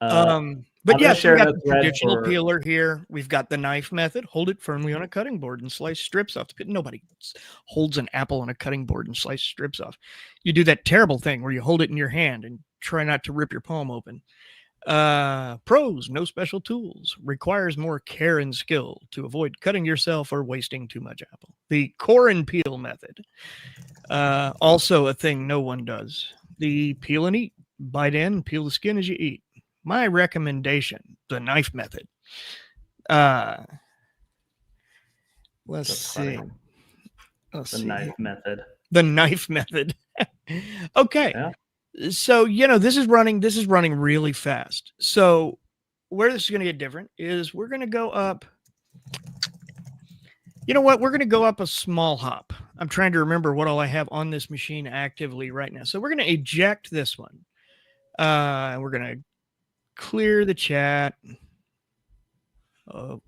Speaker 1: But yes, we got the traditional peeler here. We've got the knife method. Hold it firmly on a cutting board and slice strips off. Nobody holds an apple on a cutting board and slice strips off. You do that terrible thing where you hold it in your hand and try not to rip your palm open. Pros, no special tools. Requires more care and skill to avoid cutting yourself or wasting too much apple. The core and peel method. Also a thing no one does. The peel and eat. Bite in, peel the skin as you eat. My recommendation, the knife method. Let's see.
Speaker 2: The knife method.
Speaker 1: The knife method. Okay. Yeah. So, this is running really fast. So where this is going to get different is we're going to go up. You know what? We're going to go up a small hop. I'm trying to remember what all I have on this machine actively right now. So we're going to eject this one. And we're going to clear the chat.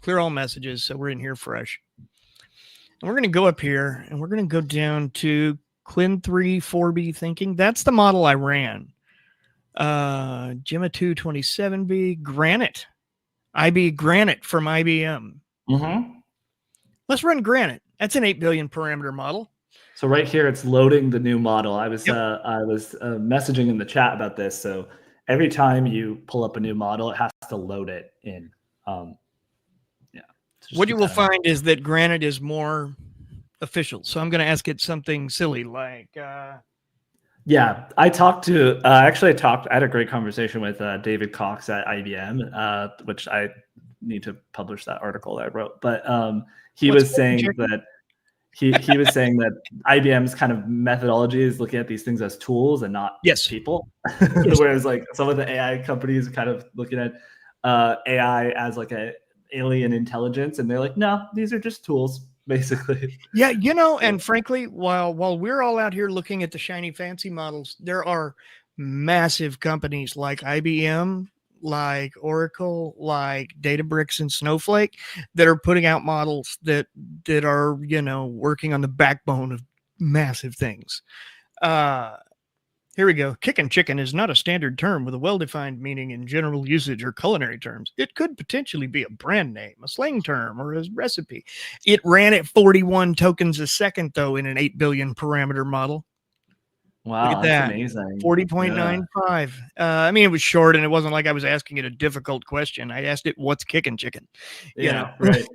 Speaker 1: Clear all messages. So we're in here fresh. And we're going to go up here and we're going to go down to Qwen 3 4B thinking. That's the model I ran. Gemma 2 27B Granite. IB Granite from IBM.
Speaker 2: Mm-hmm.
Speaker 1: Let's run Granite. That's an 8 billion parameter model.
Speaker 2: So right here, it's loading the new model. I was messaging in the chat about this. So every time you pull up a new model, it has to load it in.
Speaker 1: What you will find is that Granite is more official. So I'm going to ask it something silly like.
Speaker 2: Yeah, I had a great conversation with David Cox at IBM, which I need to publish that article that I wrote. But he was saying that IBM's kind of methodology is looking at these things as tools and not people. Whereas like some of the AI companies are kind of looking at AI as like alien intelligence, and they're like, no, these are just tools, basically.
Speaker 1: Yeah, and frankly, while we're all out here looking at the shiny fancy models, there are massive companies like IBM, like Oracle, like Databricks and Snowflake that are putting out models that are, working on the backbone of massive things. Here we go. Kickin' chicken is not a standard term with a well-defined meaning in general usage or culinary terms. It could potentially be a brand name, a slang term, or a recipe. It ran at 41 tokens a second, though, in an 8 billion parameter model.
Speaker 2: Wow,
Speaker 1: look at
Speaker 2: that's
Speaker 1: that.
Speaker 2: amazing.
Speaker 1: 40.95. I mean, it was short, and it wasn't like I was asking it a difficult question. I asked it, "What's kicking chicken?"
Speaker 2: Right.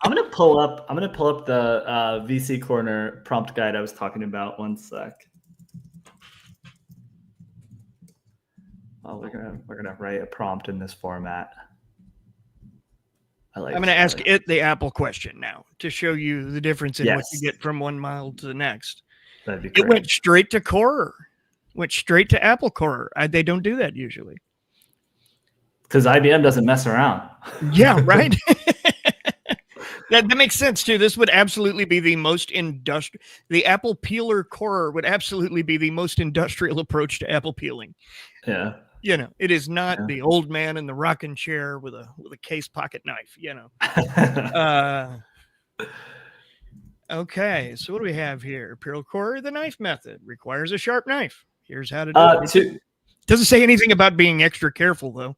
Speaker 2: I'm gonna pull up the VC Corner prompt guide I was talking about. One sec. Oh, we're gonna write a prompt in this format.
Speaker 1: I'm going to ask it the Apple question now to show you the difference in what you get from one model to the next.
Speaker 2: That'd be great.
Speaker 1: It went straight to Core, went straight to Apple Core. They don't do that usually.
Speaker 2: Because IBM doesn't mess around.
Speaker 1: Yeah, right. That makes sense too. This would absolutely be the most industrial. The Apple Peeler Core would absolutely be the most industrial approach to apple peeling.
Speaker 2: Yeah.
Speaker 1: It is not the old man in the rocking chair with a case pocket knife. Okay, so what do we have here? Peel Core, the knife method requires a sharp knife. Here's how to do it. Doesn't say anything about being extra careful though.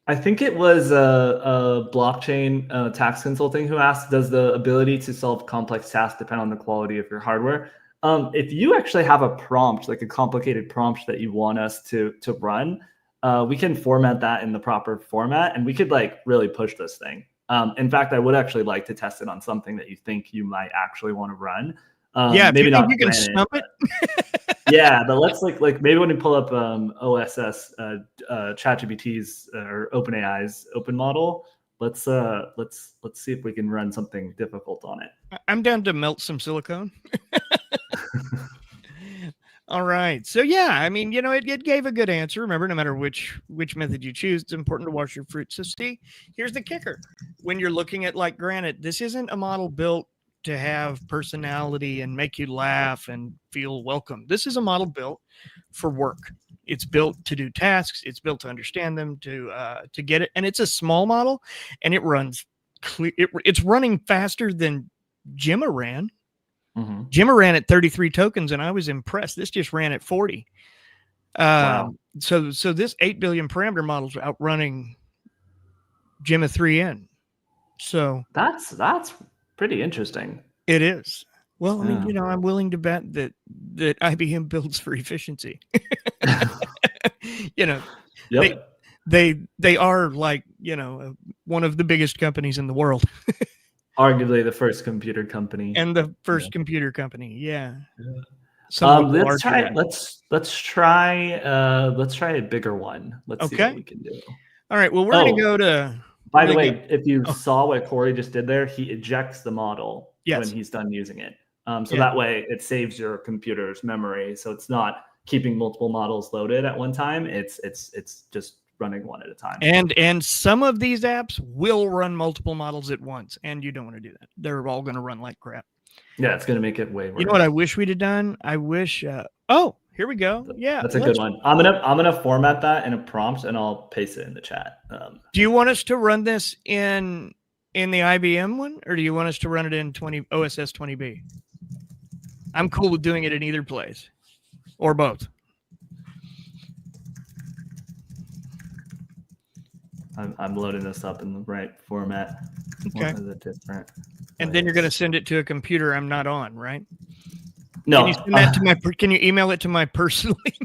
Speaker 2: I think it was a blockchain tax consulting who asked, does the ability to solve complex tasks depend on the quality of your hardware? If you actually have a prompt, like a complicated prompt that you want us to run, we can format that in the proper format, and we could really push this thing. In fact, I would actually like to test it on something that you think you might actually want to run.
Speaker 1: Maybe not. You can stump it.
Speaker 2: Yeah, but let's maybe when you pull up OSS, ChatGPT's or OpenAI's open model, let's see if we can run something difficult on it.
Speaker 1: I'm down to melt some silicone. All right. So yeah, I mean, it gave a good answer. Remember, no matter which method you choose, it's important to wash your fruit. So see, here's the kicker. When you're looking at Granite, this isn't a model built to have personality and make you laugh and feel welcome. This is a model built for work. It's built to do tasks. It's built to understand them, to get it. And it's a small model, and it runs clear. It's running faster than Gemma ran.
Speaker 2: Mm-hmm.
Speaker 1: Gemma ran at 33 tokens, and I was impressed. This just ran at 40.
Speaker 2: Wow.
Speaker 1: So this 8 billion parameter model is outrunning Gemma 3N. So
Speaker 2: that's pretty interesting.
Speaker 1: It is. Well, I mean, I'm willing to bet that IBM builds for efficiency.
Speaker 2: Yep.
Speaker 1: They are one of the biggest companies in the world.
Speaker 2: Arguably the first computer company.
Speaker 1: And the first computer company, yeah.
Speaker 2: Let's try a bigger one. Let's see what we can do.
Speaker 1: All right. Well, we're gonna go to.
Speaker 2: By the way, if you saw what Corey just did there, he ejects the model when he's done using it. That way it saves your computer's memory. So it's not keeping multiple models loaded at one time. It's just running one at a time.
Speaker 1: And some of these apps will run multiple models at once, and you don't want to do that. They're all going to run like crap.
Speaker 2: Yeah, it's going to make it way worse.
Speaker 1: You know what I wish we'd have done? I wish. Here we go. Yeah,
Speaker 2: that's a good one. I'm gonna format that in a prompt, and I'll paste it in the chat.
Speaker 1: Do you want us to run this in the IBM one, or do you want us to run it in OSS 20B? I'm cool with doing it in either place, or both.
Speaker 2: I'm loading this up in the right format.
Speaker 1: Okay.
Speaker 2: What are the different
Speaker 1: and then you're going to send it to a computer I'm not on, right?
Speaker 2: No.
Speaker 1: Can you send that to can you email it to my personal email?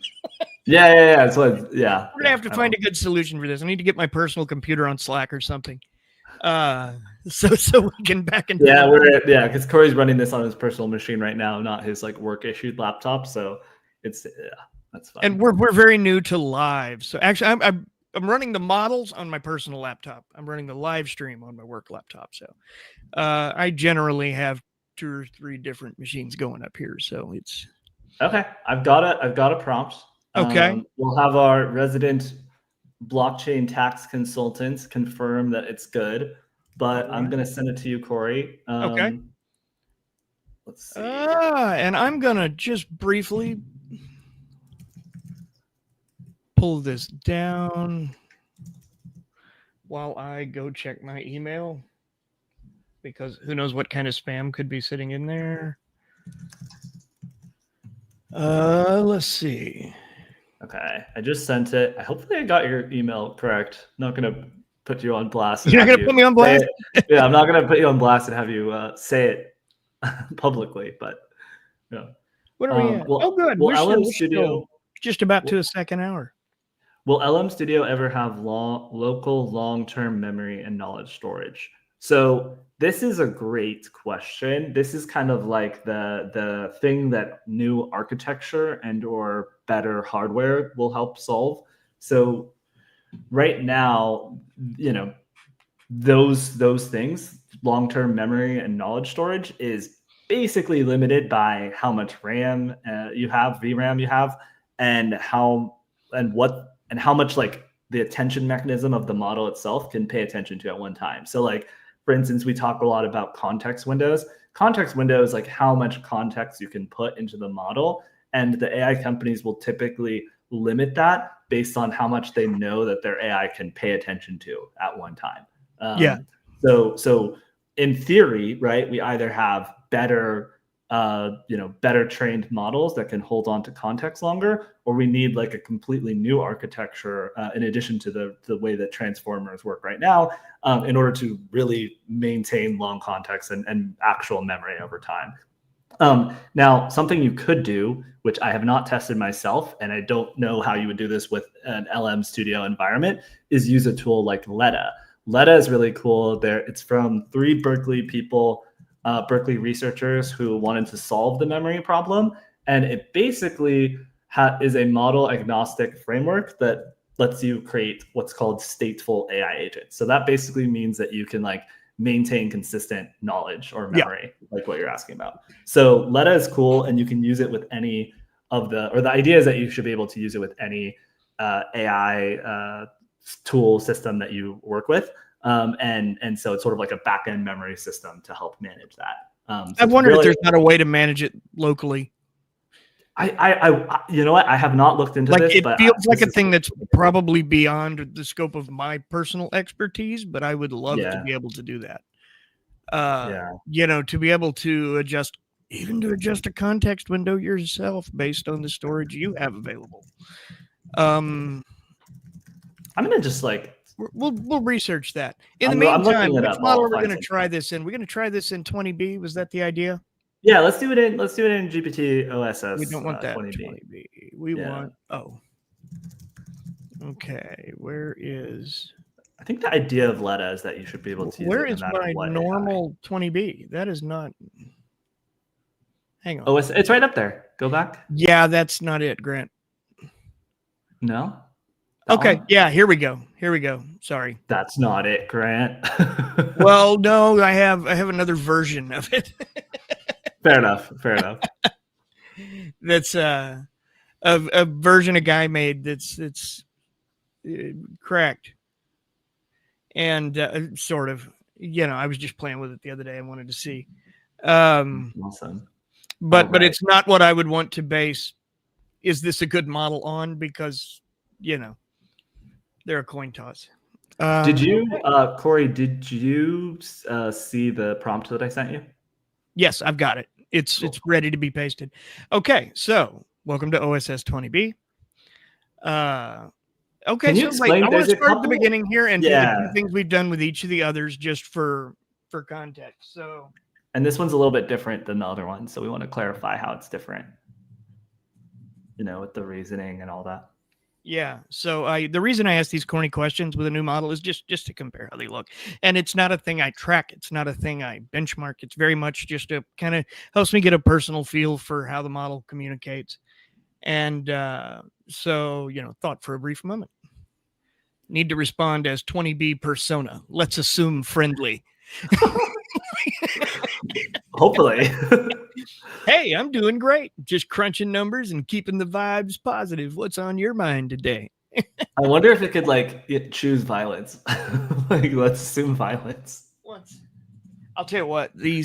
Speaker 2: Yeah.
Speaker 1: We're going to have to find a good solution for this. I need to get my personal computer on Slack or something. So we can back and
Speaker 2: because Corey's running this on his personal machine right now, not his work issued laptop. So it's that's fine.
Speaker 1: And we're very new to live. So actually I'm running the models on my personal laptop. I'm running the live stream on my work laptop. So I generally have 2 or 3 different machines going up here. So it's
Speaker 2: okay. I've got a prompt.
Speaker 1: Okay.
Speaker 2: We'll have our resident blockchain tax consultants confirm that it's good, but I'm going to send it to you, Corey.
Speaker 1: Okay.
Speaker 2: Let's see.
Speaker 1: And I'm going to just briefly pull this down while I go check my email, because who knows what kind of spam could be sitting in there. Let's see.
Speaker 2: Okay, I just sent it. Hopefully I got your email correct. I'm not going to put you on blast.
Speaker 1: You're not going to put me on blast?
Speaker 2: Yeah, I'm not going to put you on blast and have you say it publicly, but yeah.
Speaker 1: What are we at?
Speaker 2: Well,
Speaker 1: good.
Speaker 2: Will
Speaker 1: We're
Speaker 2: LM Studio
Speaker 1: just about to a second hour.
Speaker 2: Will LM Studio ever have local long-term memory and knowledge storage? So this is a great question. This is kind of like the thing that new architecture and or better hardware will help solve. So right now, those things, long-term memory and knowledge storage, is basically limited by how much RAM you have, VRAM you have, and how much like the attention mechanism of the model itself can pay attention to at one time. So like, for instance, we talk a lot about context windows. Context windows, like how much context you can put into the model. And the AI companies will typically limit that based on how much they know that their AI can pay attention to at one time. So in theory, right, we either have better trained models that can hold on to context longer, or we need like a completely new architecture in addition to the way that transformers work right now in order to really maintain long context and actual memory over time. Now, something you could do, which I have not tested myself, and I don't know how you would do this with an LM Studio environment, is use a tool like Letta. Letta is really cool. It's from 3 Berkeley people, Berkeley researchers who wanted to solve the memory problem. And it basically is a model agnostic framework that lets you create what's called stateful AI agents. So that basically means that you can like maintain consistent knowledge or memory, like what you're asking about. So Letta is cool, and you can use it with any of the idea is that you should be able to use it with any AI tool system that you work with. And so it's sort of like a back-end memory system to help manage that.
Speaker 1: I wonder if there's not a way to manage it locally.
Speaker 2: I you know what? I have not looked into this.
Speaker 1: It feels like a thing that's probably beyond the scope of my personal expertise, but I would love to be able to do that. To be able to adjust a context window yourself based on the storage you have available. I'm
Speaker 2: gonna just like
Speaker 1: we'll research that. In the meantime, which model are we going to try this in? We're going to try this in 20B. Was that the idea?
Speaker 2: Yeah, let's do it in GPT OSS.
Speaker 1: We don't want that 20B. We want okay. Where is?
Speaker 2: I think the idea of Letta is that you should be able to use
Speaker 1: where is my normal 20B? That is not. Hang on.
Speaker 2: It's right up there. Go back.
Speaker 1: Yeah, that's not it, Grant.
Speaker 2: No.
Speaker 1: Okay. One? Yeah. Here we go. Sorry.
Speaker 2: That's not it, Grant.
Speaker 1: Well, no, I have another version of it.
Speaker 2: Fair enough.
Speaker 1: That's a version a guy made that's cracked. And sort of, I was just playing with it the other day. I wanted to see.
Speaker 2: Awesome.
Speaker 1: But it's not what I would want to base. Is this a good model on? Because, they're a coin toss.
Speaker 2: Did you, Corey, see the prompt that I sent you?
Speaker 1: Yes, I've got it. It's ready to be pasted. Okay, so welcome to OSS 20B. Okay,
Speaker 2: can you explain?
Speaker 1: I want to start at the beginning here and do the things we've done with each of the others just for context. So,
Speaker 2: and this one's a little bit different than the other one, so we want to clarify how it's different. With the reasoning and all that.
Speaker 1: Yeah. So the reason I ask these corny questions with a new model is just to compare how they look. And it's not a thing I track. It's not a thing I benchmark. It's very much just a kind of helps me get a personal feel for how the model communicates. And so, thought for a brief moment. Need to respond as 20B persona. Let's assume friendly.
Speaker 2: Hopefully.
Speaker 1: Hey, I'm doing great. Just crunching numbers and keeping the vibes positive. What's on your mind today?
Speaker 2: I wonder if it could like choose violence. Like, let's assume violence.
Speaker 1: I'll tell you what, the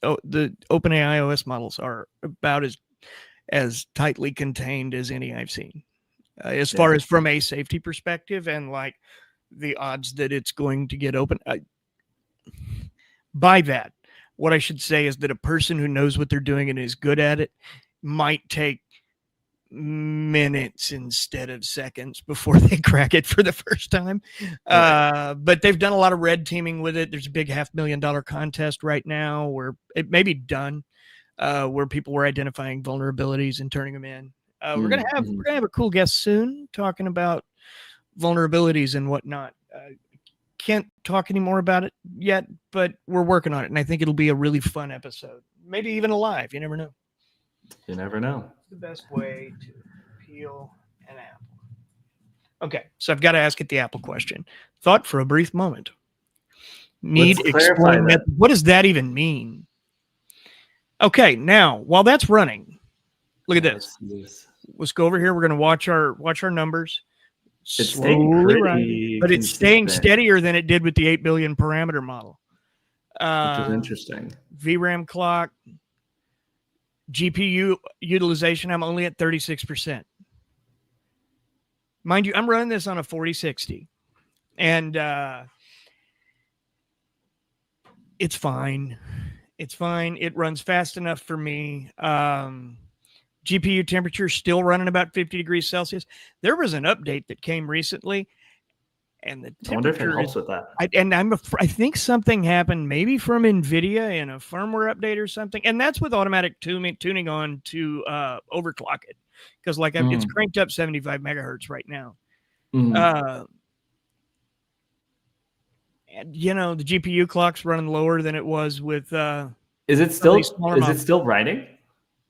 Speaker 1: OpenAI OS models are about as tightly contained as any I've seen, as far as from a safety perspective, and like the odds that it's going to get open. By that, what I should say is that a person who knows what they're doing and is good at it might take minutes instead of seconds before they crack it for the first time. Right. But they've done a lot of red teaming with it. There's a big $500,000 contest right now where it may be done, where people were identifying vulnerabilities and turning them in. We're gonna have a cool guest soon talking about vulnerabilities and whatnot. Can't talk any more about it yet, but we're working on it, and I think it'll be a really fun episode. Maybe even a live. You never know.
Speaker 2: You never know.
Speaker 1: The best way to peel an apple. Okay, so I've got to ask it the apple question. Thought for a brief moment. Need explain that. What does that even mean? Okay, now while that's running, look at this. Let's go over here. We're going to watch our numbers.
Speaker 2: It's slowly rising,
Speaker 1: but it's staying steadier than it did with the 8 billion parameter model.
Speaker 2: Which is interesting.
Speaker 1: VRAM clock. GPU utilization, I'm only at 36%. Mind you, I'm running this on a 4060, and it's fine. It's fine. It runs fast enough for me. GPU temperature still running about 50 degrees Celsius. There was an update that came recently, and the temperature,
Speaker 2: I wonder if it helps with that.
Speaker 1: I think something happened, maybe from NVIDIA in a firmware update or something, and that's with automatic tuning on to overclock it, because like it's cranked up 75 megahertz right now. And you know, the GPU clock's running lower than it was with.
Speaker 2: Is it still writing?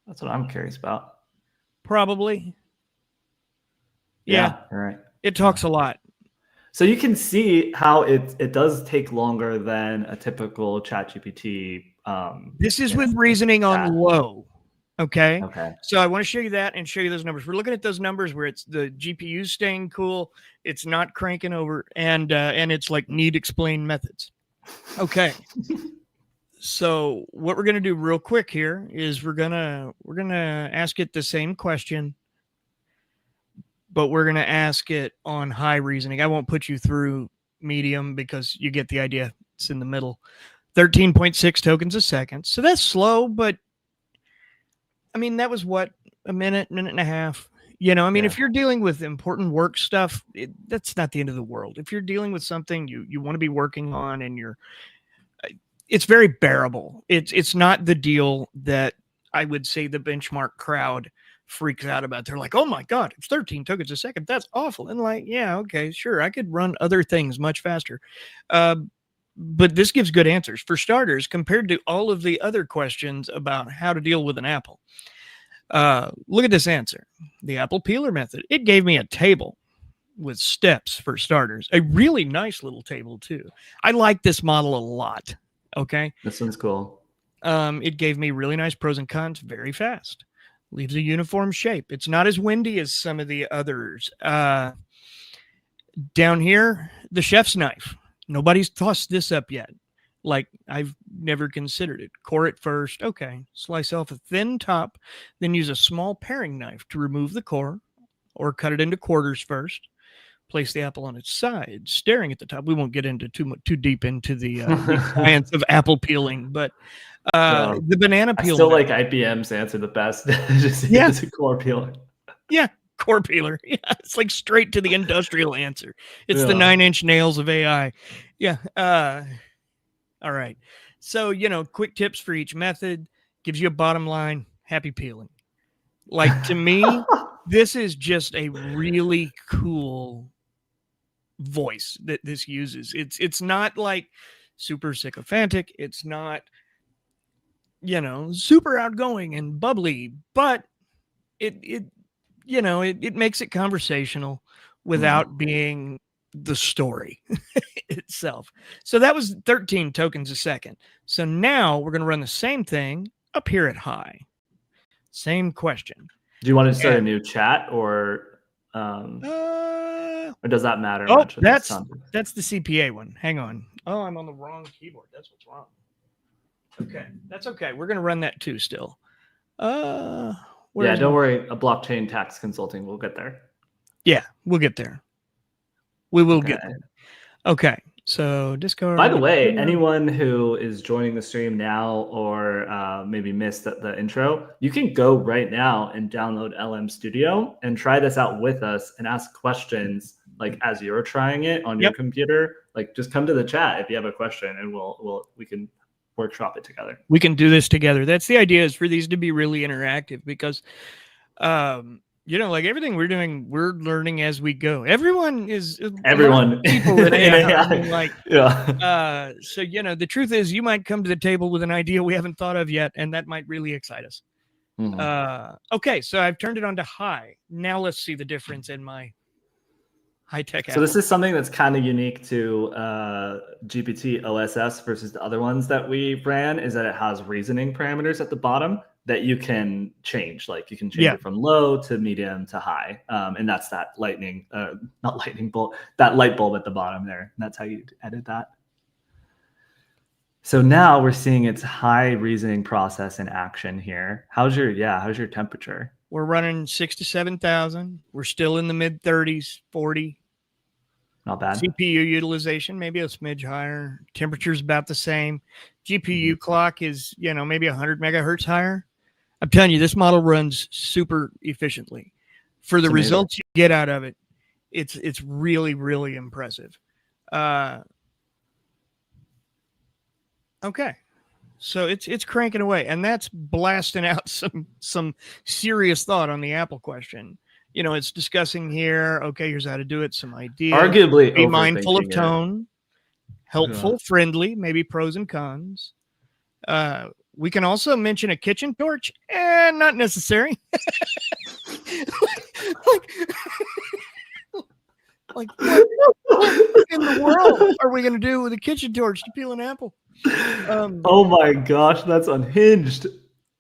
Speaker 2: That's what I'm curious about.
Speaker 1: Probably.
Speaker 2: Yeah, right.
Speaker 1: It talks a lot.
Speaker 2: So you can see how it does take longer than a typical ChatGPT.
Speaker 1: This is with reasoning on low. Okay.
Speaker 2: Okay.
Speaker 1: So I want to show you that and show you those numbers. We're looking at those numbers where it's the GPU staying cool, it's not cranking over, and it's like need explain methods. Okay. So what we're gonna do real quick here is we're gonna ask it the same question, but we're gonna ask it on high reasoning. I won't put you through medium because you get the idea. It's in the middle. 13.6 tokens a second. So that's slow, but I mean, that was what, a minute and a half. You know, I mean, if you're dealing with important work stuff, that's not the end of the world. If you're dealing with something you want to be working on and it's very bearable. It's not the deal that I would say the benchmark crowd freaks out about. They're like, oh my God, it's 13 tokens a second. That's awful. And like, yeah, okay, sure. I could run other things much faster. But this gives good answers. For starters, compared to all of the other questions about how to deal with an apple. Look at this answer. The apple peeler method. It gave me a table with steps for starters. A really nice little table too. I like this model a lot. Okay.
Speaker 2: This one's cool.
Speaker 1: It gave me really nice pros and cons very fast. Leaves a uniform shape. It's not as windy as some of the others. Down here, the chef's knife. Nobody's tossed this up yet. Like, I've never considered it. Core it first. Okay. Slice off a thin top, then use a small paring knife to remove the core, or cut it into quarters first. Place the apple on its side, staring at the top. We won't get into too deep into the science of apple peeling, but the banana peel.
Speaker 2: I still like IBM's answer the best. It's a core peeler.
Speaker 1: Yeah, core peeler. Yeah, it's like straight to the industrial answer. It's the 9-inch nails of AI. Yeah. All right. So, you know, quick tips for each method, gives you a bottom line, happy peeling. Like, to me, this is just a really cool voice that this uses. It's not like super sycophantic. It's not, you know, super outgoing and bubbly, but it makes it conversational without being the story itself. So that was 13 tokens a second. So now we're going to run the same thing up here at high. Same question.
Speaker 2: Do you want to start a new chat or Or does that matter
Speaker 1: Oh,
Speaker 2: much?
Speaker 1: that's the CPA one. Hang on. Oh, I'm on the wrong keyboard. That's what's wrong. Okay, that's okay. We're gonna run that too still.
Speaker 2: Yeah, don't worry. A blockchain tax consulting. We'll get there.
Speaker 1: Yeah, we'll get there. We will get there. Okay. So Discord.
Speaker 2: By the way, anyone who is joining the stream now or maybe missed the intro, you can go right now and download LM Studio and try this out with us and ask questions like as you're trying it on your computer. Like just come to the chat if you have a question and we can workshop it together.
Speaker 1: We can do this together. That's the idea, is for these to be really interactive because like everything we're doing, we're learning as we go. Everyone people in AI. I mean, like, so the truth is, you might come to the table with an idea we haven't thought of yet, and that might really excite us. Okay, so I've turned it on to high. Now let's see the difference in my high-tech.
Speaker 2: So this is something that's kind of unique to GPT OSS versus the other ones that we ran, is that it has reasoning parameters at the bottom that you can change. Like you can change it from low to medium to high. And that's that not lightning bolt, that light bulb at the bottom there. And that's how you edit that. So now we're seeing its high reasoning process in action here. How's your temperature?
Speaker 1: We're running 6,000 to 7,000. We're still in the mid 30s, 40.
Speaker 2: Not bad.
Speaker 1: CPU utilization, maybe a smidge higher. Temperature's about the same. GPU clock is, maybe 100 megahertz higher. I'm telling you, this model runs super efficiently. For the results you get out of it, it's really, really impressive. Okay. So it's cranking away, and that's blasting out some serious thought on the Apple question. It's discussing here, okay, here's how to do it, some ideas.
Speaker 2: Arguably
Speaker 1: be mindful of tone, helpful, friendly, maybe pros and cons. We can also mention a kitchen torch, and not necessary. like what in the world are we going to do with a kitchen torch to peel an apple?
Speaker 2: Oh my gosh, that's unhinged.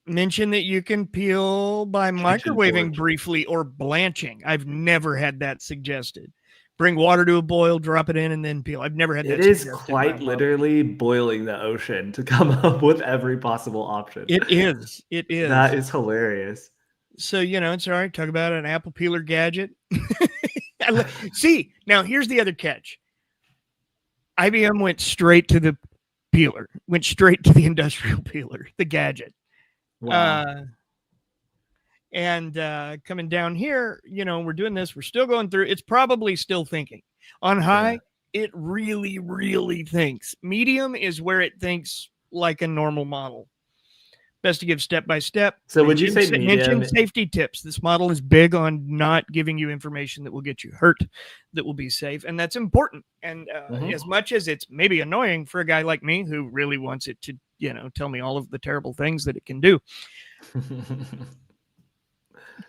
Speaker 1: Mention that you can peel by microwaving briefly or blanching. I've never had that suggested. Bring water to a boil, drop it in, and then peel. I've never had that.
Speaker 2: It is quite literally boiling the ocean to come up with every possible option.
Speaker 1: It is. It is.
Speaker 2: That is hilarious.
Speaker 1: So, it's all right. Talk about an apple peeler gadget. See, now here's the other catch. IBM went straight to the peeler, went straight to the industrial peeler, the gadget.
Speaker 2: Wow.
Speaker 1: And coming down here, we're doing this. We're still going through. It's probably still thinking. On high, it really, really thinks. Medium is where it thinks like a normal model. Best to give step by step.
Speaker 2: So would you say medium?
Speaker 1: Safety tips. This model is big on not giving you information that will get you hurt, that will be safe. And that's important. And as much as it's maybe annoying for a guy like me who really wants it to, tell me all of the terrible things that it can do.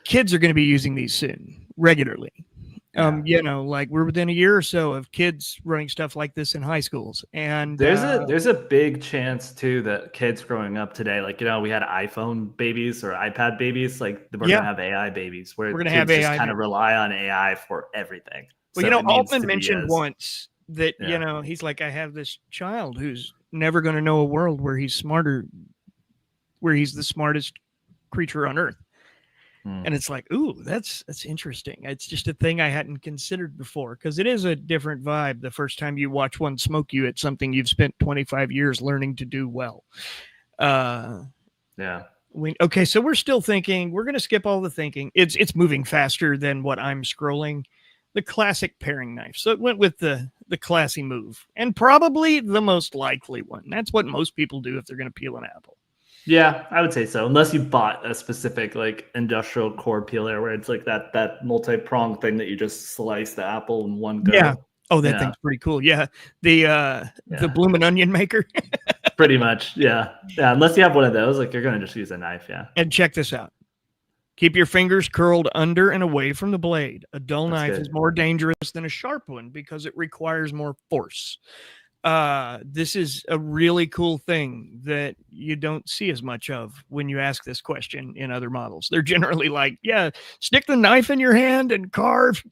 Speaker 1: Kids are going to be using these soon, regularly. Like we're within a year or so of kids running stuff like this in high schools. And
Speaker 2: there's a big chance too that kids growing up today, like, we had iPhone babies or iPad babies, like we're going to have AI babies where we're going to have AI kind of rely on AI for everything.
Speaker 1: Well, so Altman mentioned once that, he's like, I have this child who's never going to know a world where he's the smartest creature on earth. And it's like, ooh, that's interesting. It's just a thing I hadn't considered before, because it is a different vibe the first time you watch one smoke you at something you've spent 25 years learning to do well. Okay, so we're still thinking. We're going to skip all the thinking. It's moving faster than what I'm scrolling. The classic paring knife. So it went with the classy move, and probably the most likely one. That's what most people do if they're going to peel an apple.
Speaker 2: Yeah, I would say so. Unless you bought a specific like industrial core peeler where it's like that multi-pronged thing that you just slice the apple in one go.
Speaker 1: Yeah. Oh, that thing's pretty cool. Yeah. The bloomin' onion maker.
Speaker 2: Pretty much. Yeah. Yeah. Unless you have one of those, like you're going to just use a knife. Yeah.
Speaker 1: And check this out. Keep your fingers curled under and away from the blade. A dull knife is more dangerous than a sharp one because it requires more force. This is a really cool thing that you don't see as much of when you ask this question in other models. They're generally like, yeah, stick the knife in your hand and carve,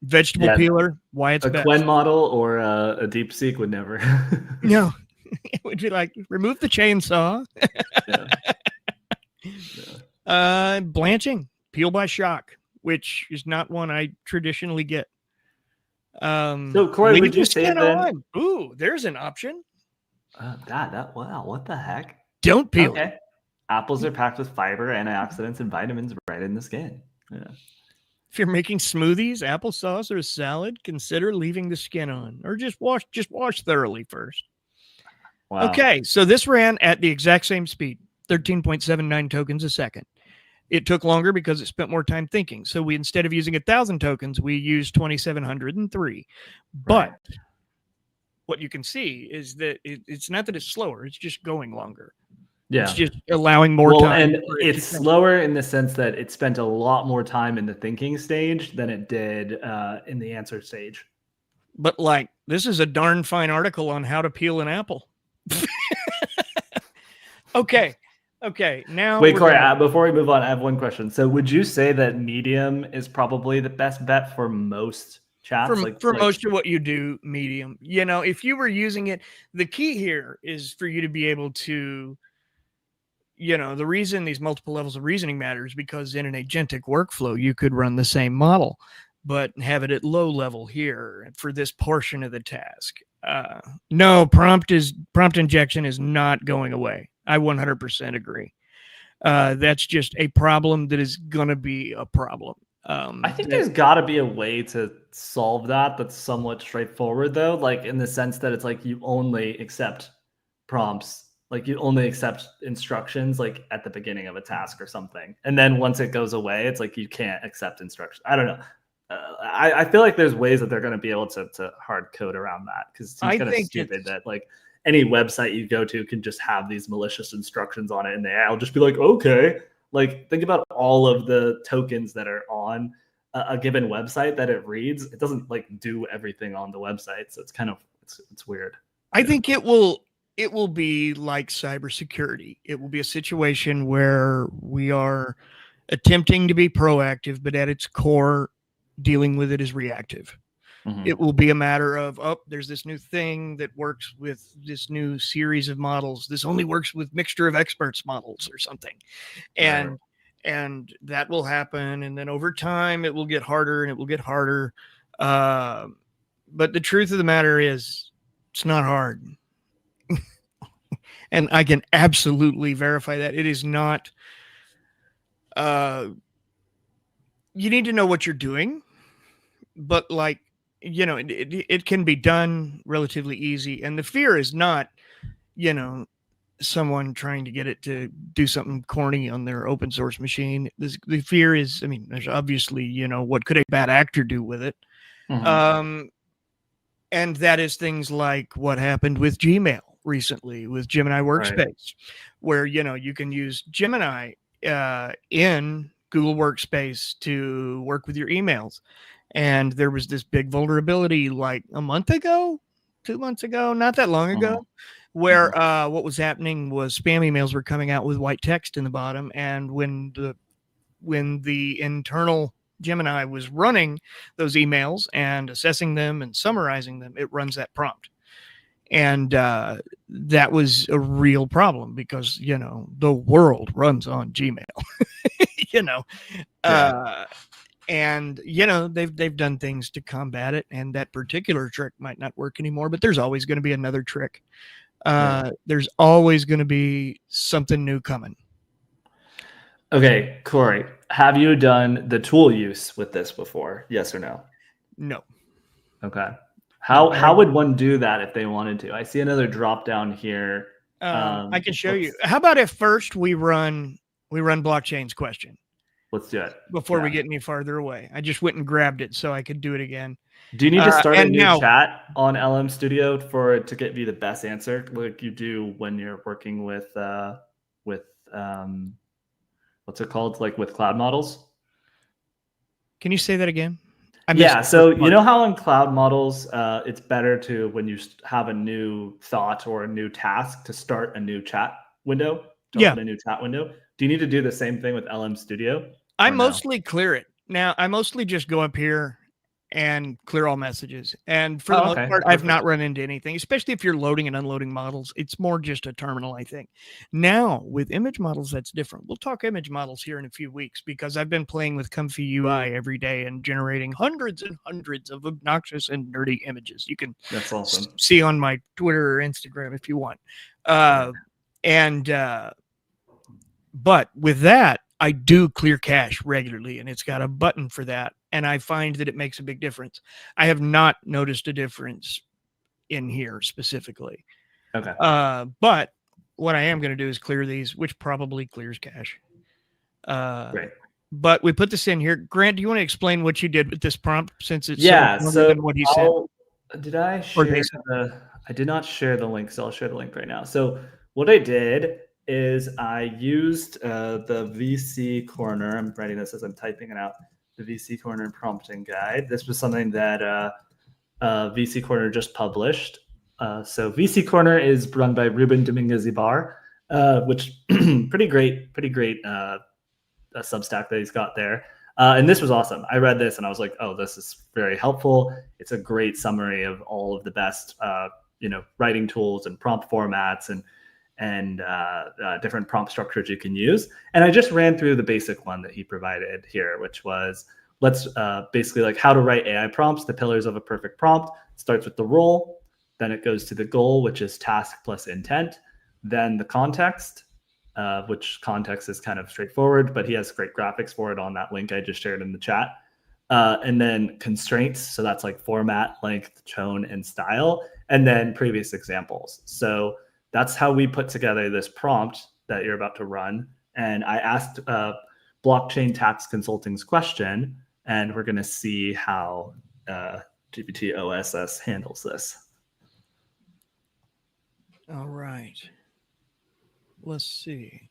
Speaker 1: vegetable peeler, why it's
Speaker 2: a
Speaker 1: best.
Speaker 2: Quen model or a DeepSeek would never.
Speaker 1: No, it would be like, remove the chainsaw. Blanching, peel by shock, which is not one I traditionally get.
Speaker 2: So Corey,
Speaker 1: leave
Speaker 2: would you
Speaker 1: the
Speaker 2: say
Speaker 1: skin
Speaker 2: then?
Speaker 1: on? Ooh, there's an option.
Speaker 2: Wow, what the heck?
Speaker 1: Don't peel it.
Speaker 2: Apples are packed with fiber, antioxidants, and vitamins right in the skin. Yeah.
Speaker 1: If you're making smoothies, applesauce, or a salad, consider leaving the skin on, or just wash thoroughly first. Wow. Okay, so this ran at the exact same speed, 13.79 tokens a second. It took longer because it spent more time thinking. So we, instead of using 1,000 tokens, we used 2,703. But what you can see is that it's not that it's slower; it's just going longer. Yeah. It's just allowing more time.
Speaker 2: And it's slower in the sense that it spent a lot more time in the thinking stage than it did in the answer stage.
Speaker 1: But like, this is a darn fine article on how to peel an apple. Okay. Now,
Speaker 2: wait, Corey, before we move on, I have one question. So would you say that Medium is probably the best bet for most chats?
Speaker 1: For most of what you do, Medium. If you were using it, the key here is for you to be able to, the reason these multiple levels of reasoning matters because in an agentic workflow, you could run the same model, but have it at low level here for this portion of the task. No, prompt injection is not going away. I 100% agree. That's just a problem that is going to be a problem.
Speaker 2: I think there's got to be a way to solve that that's somewhat straightforward, though, like in the sense that it's like you only accept prompts, like you only accept instructions like at the beginning of a task or something. And then once it goes away, it's like you can't accept instructions. I don't know. I feel like there's ways that they're going to be able to hard code around that because it seems kind of stupid that like any website you go to can just have these malicious instructions on it and I'll just be like, okay. Like think about all of the tokens that are on a given website that it reads. It doesn't like do everything on the website. So it's kind of, it's weird.
Speaker 1: I think it will be like cybersecurity. It will be a situation where we are attempting to be proactive, but at its core, dealing with it is reactive. It will be a matter of, there's this new thing that works with this new series of models. This only works with mixture of experts models or something. And that will happen. And then over time, it will get harder and it will get harder. But the truth of the matter is, it's not hard. And I can absolutely verify that. It is not. You need to know what you're doing. But like, it can be done relatively easy. And the fear is not, someone trying to get it to do something corny on their open source machine. The fear is, there's obviously, what could a bad actor do with it? And that is things like what happened with Gmail recently with Gemini Workspace, where, you can use Gemini in Google Workspace to work with your emails. And there was this big vulnerability like a month ago, 2 months ago, not that long ago, where what was happening was spam emails were coming out with white text in the bottom. And when the internal Gemini was running those emails and assessing them and summarizing them, it runs that prompt. And that was a real problem because, the world runs on Gmail, and they've done things to combat it, and that particular trick might not work anymore, but there's always going to be another trick. There's always going to be something new coming.
Speaker 2: Okay, Corey, have you done the tool use with this before? Yes or no?
Speaker 1: No.
Speaker 2: Okay. How would one do that if they wanted to? I see another drop down here.
Speaker 1: I can show you. How about if first we run blockchain's question?
Speaker 2: Let's do it
Speaker 1: before we get any farther away. I just went and grabbed it so I could do it again.
Speaker 2: Do you need to start a new chat on LM Studio for it to get you the best answer, like you do when you're working with what's it called, like with cloud models?
Speaker 1: Can you say that again?
Speaker 2: Yeah, so you know how in cloud models, it's better to, when you have a new thought or a new task, to start a new chat window, to open a new chat window. Do you need to do the same thing with LM Studio?
Speaker 1: I mostly clear it. Now, I mostly just go up here and clear all messages. And for the most part, I've not run into anything, especially if you're loading and unloading models. It's more just a terminal, I think. Now, with image models, that's different. We'll talk image models here in a few weeks because I've been playing with Comfy UI every day and generating hundreds and hundreds of obnoxious and nerdy images. You can see on my Twitter or Instagram if you want. But with that, I do clear cache regularly, and it's got a button for that. And I find that it makes a big difference. I have not noticed a difference in here specifically.
Speaker 2: Okay.
Speaker 1: But what I am going to do is clear these, which probably clears cache.
Speaker 2: Great.
Speaker 1: But we put this in here. Grant, do you want to explain what you did with this prompt, since it's
Speaker 2: so
Speaker 1: than what he said?
Speaker 2: Did I share I did not share the link, so I'll share the link right now. So what I did is I used the VC Corner. I'm writing this as I'm typing it out. The VC Corner prompting guide. This was something that VC Corner just published. So VC Corner is run by Ruben Dominguez-Ibar, which pretty great Substack that he's got there. And this was awesome. I read this and I was like, oh, this is very helpful. It's a great summary of all of the best, writing tools and prompt formats and different prompt structures you can use. And I just ran through the basic one that he provided here, which was basically like how to write AI prompts, the pillars of a perfect prompt. It starts with the role, then it goes to the goal, which is task plus intent, then the context, which context is kind of straightforward, but he has great graphics for it on that link I just shared in the chat. And then constraints, so that's like format, length, tone, and style, and then previous examples. So that's how we put together this prompt that you're about to run. And I asked Blockchain Tax Consulting's question, and we're going to see how GPT OSS handles this.
Speaker 1: All right. Let's see.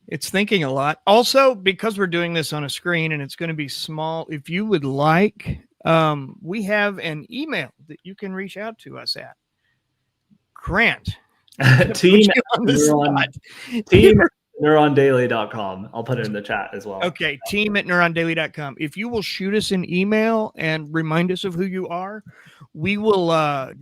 Speaker 1: It's thinking a lot. Also, because we're doing this on a screen and it's going to be small, if you would like, we have an email that you can reach out to us at. Grant.
Speaker 2: Neurondaily.com. I'll put it in the chat as well.
Speaker 1: Okay, team@neurondaily.com. If you will shoot us an email and remind us of who you are, we will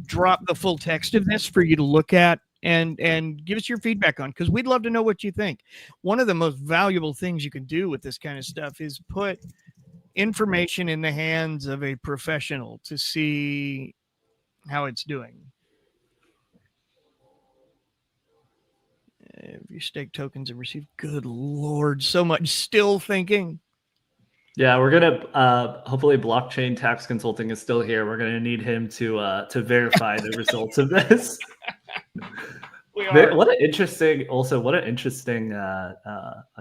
Speaker 1: drop the full text of this for you to look at and give us your feedback on, because we'd love to know what you think. One of the most valuable things you can do with this kind of stuff is put information in the hands of a professional to see how it's doing. If you stake tokens and receive, good Lord, so much still thinking.
Speaker 2: Yeah, we're gonna hopefully Blockchain Tax Consulting is still here. We're gonna need him to verify the results of this. What an interesting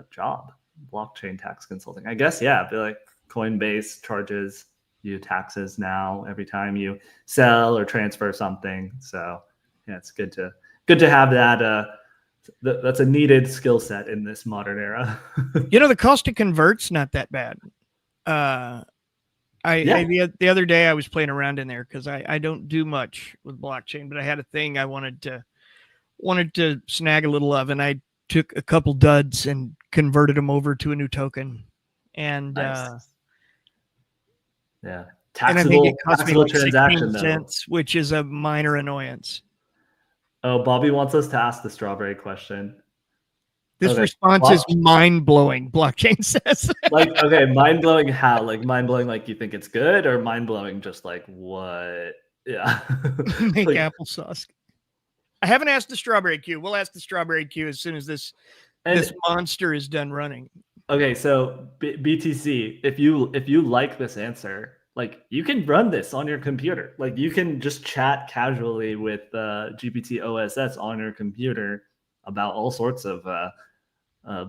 Speaker 2: job, Blockchain Tax Consulting. I guess, yeah, like Coinbase charges you taxes now every time you sell or transfer something. So yeah, it's good to have that. That's a needed skill set in this modern era.
Speaker 1: The cost to convert's not that bad. The other day I was playing around in there because I don't do much with blockchain, but I had a thing I wanted to snag a little of, and I took a couple duds and converted them over to a new token. And
Speaker 2: taxable
Speaker 1: like
Speaker 2: transaction,
Speaker 1: 16 cents, which is a minor annoyance.
Speaker 2: Oh, Bobby wants us to ask the strawberry question.
Speaker 1: This response is mind-blowing, blockchain says.
Speaker 2: Mind-blowing how? Like mind-blowing like you think it's good, or mind-blowing just like what? Yeah.
Speaker 1: Make applesauce. I haven't asked the strawberry queue. We'll ask the strawberry queue as soon as this monster is done running.
Speaker 2: Okay, so BTC, if you like this answer, like you can run this on your computer. Like you can just chat casually with GPT OSS on your computer about all sorts of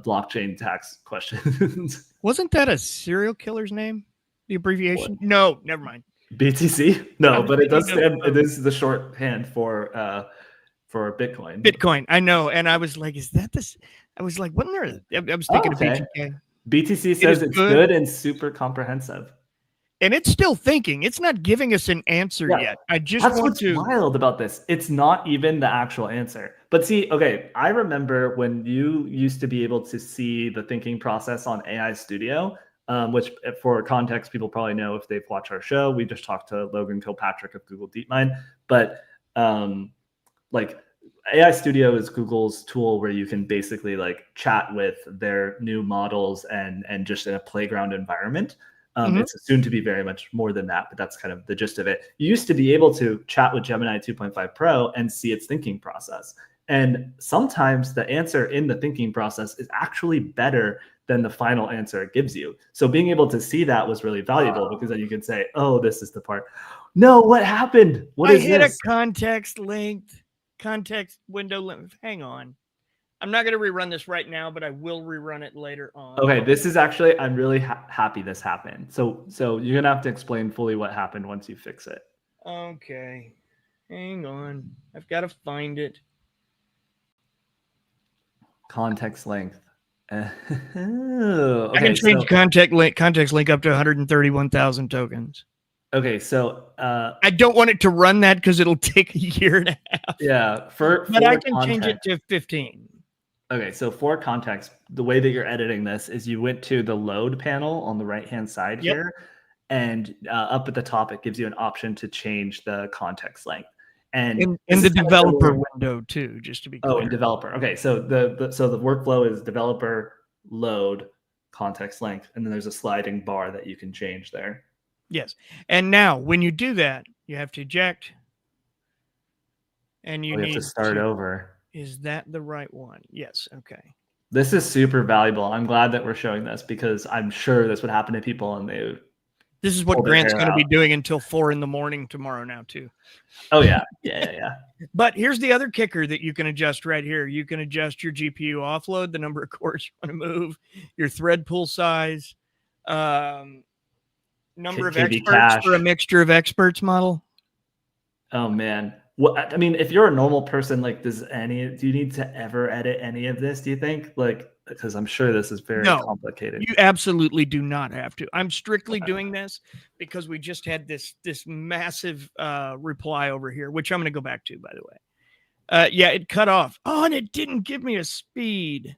Speaker 2: blockchain tax questions.
Speaker 1: Wasn't that a serial killer's name? The abbreviation? What? No, never mind.
Speaker 2: BTC? No, but it does stand. It is the shorthand for Bitcoin.
Speaker 1: Bitcoin, I know. And I was like, is that this? I was like, wasn't there? I was thinking of BTK.
Speaker 2: BTC says it's good and super comprehensive.
Speaker 1: And it's still thinking. It's not giving us an answer yet. I just
Speaker 2: That's
Speaker 1: want
Speaker 2: what's
Speaker 1: to.
Speaker 2: wild about this. It's not even the actual answer. But see, okay, I remember when you used to be able to see the thinking process on AI Studio, which for context, people probably know if they've watched our show. We just talked to Logan Kilpatrick of Google DeepMind. But like AI Studio is Google's tool where you can basically like chat with their new models and just in a playground environment. It's soon to be very much more than that, but that's kind of the gist of it. You used to be able to chat with Gemini 2.5 Pro and see its thinking process. And sometimes the answer in the thinking process is actually better than the final answer it gives you. So being able to see that was really valuable because then you could say, oh, this is the part. No, what happened? What is
Speaker 1: hit
Speaker 2: this?
Speaker 1: A context window length. Hang on. I'm not going to rerun this right now, but I will rerun it later on.
Speaker 2: Okay, this is actually, I'm really happy this happened. So you're going to have to explain fully what happened once you fix it.
Speaker 1: Okay. Hang on. I've got to find it.
Speaker 2: Context length.
Speaker 1: Okay, I can change context link up to 131,000 tokens.
Speaker 2: Okay, so
Speaker 1: I don't want it to run that because it'll take a year and a half.
Speaker 2: Yeah,
Speaker 1: but I can change it to 15.
Speaker 2: Okay, so for context, the way that you're editing this is you went to the load panel on the right-hand side here, and up at the top, it gives you an option to change the context length. And
Speaker 1: in the developer window too, just to be clear.
Speaker 2: Oh, in developer. Okay, so the workflow is developer, load, context length, and then there's a sliding bar that you can change there.
Speaker 1: Yes, and now when you do that, you have to eject, and you need
Speaker 2: to start over.
Speaker 1: Is that the right one? Yes. Okay.
Speaker 2: This is super valuable. I'm glad that we're showing this because I'm sure this would happen to people and they.
Speaker 1: This is what Grant's going to be doing until 4 a.m. tomorrow now too.
Speaker 2: Oh yeah, yeah.
Speaker 1: But here's the other kicker that you can adjust right here. You can adjust your GPU offload, the number of cores you want to move, your thread pool size, number of experts for a mixture of experts model.
Speaker 2: Oh man. Well, I mean, if you're a normal person, like, do you need to ever edit any of this? Do you think, like, because I'm sure this is very complicated.
Speaker 1: You absolutely do not have to. I'm strictly doing this because we just had this massive reply over here, which I'm going to go back to, by the way. Yeah, it cut off. Oh, and it didn't give me a speed.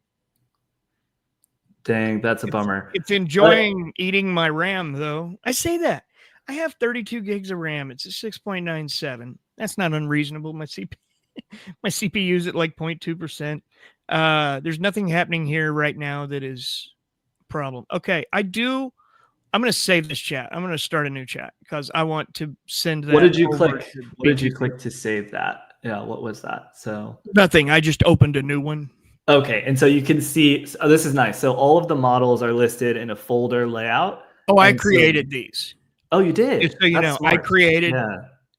Speaker 2: Dang, that's a bummer.
Speaker 1: It's enjoying eating my RAM, though. I say that. I have 32 gigs of RAM. It's a 6.97. That's not unreasonable. My CPU's at like 0.2%. There's nothing happening here right now that is a problem. Okay, I'm going to save this chat. I'm going to start a new chat because I want to send that.
Speaker 2: What did you click? What did you click to save that? Yeah, what was that? So
Speaker 1: nothing. I just opened a new one.
Speaker 2: Okay, and so you can see, oh, this is nice. So all of the models are listed in a folder layout.
Speaker 1: Oh, I created these.
Speaker 2: Oh, you did?
Speaker 1: Just so you know, smart.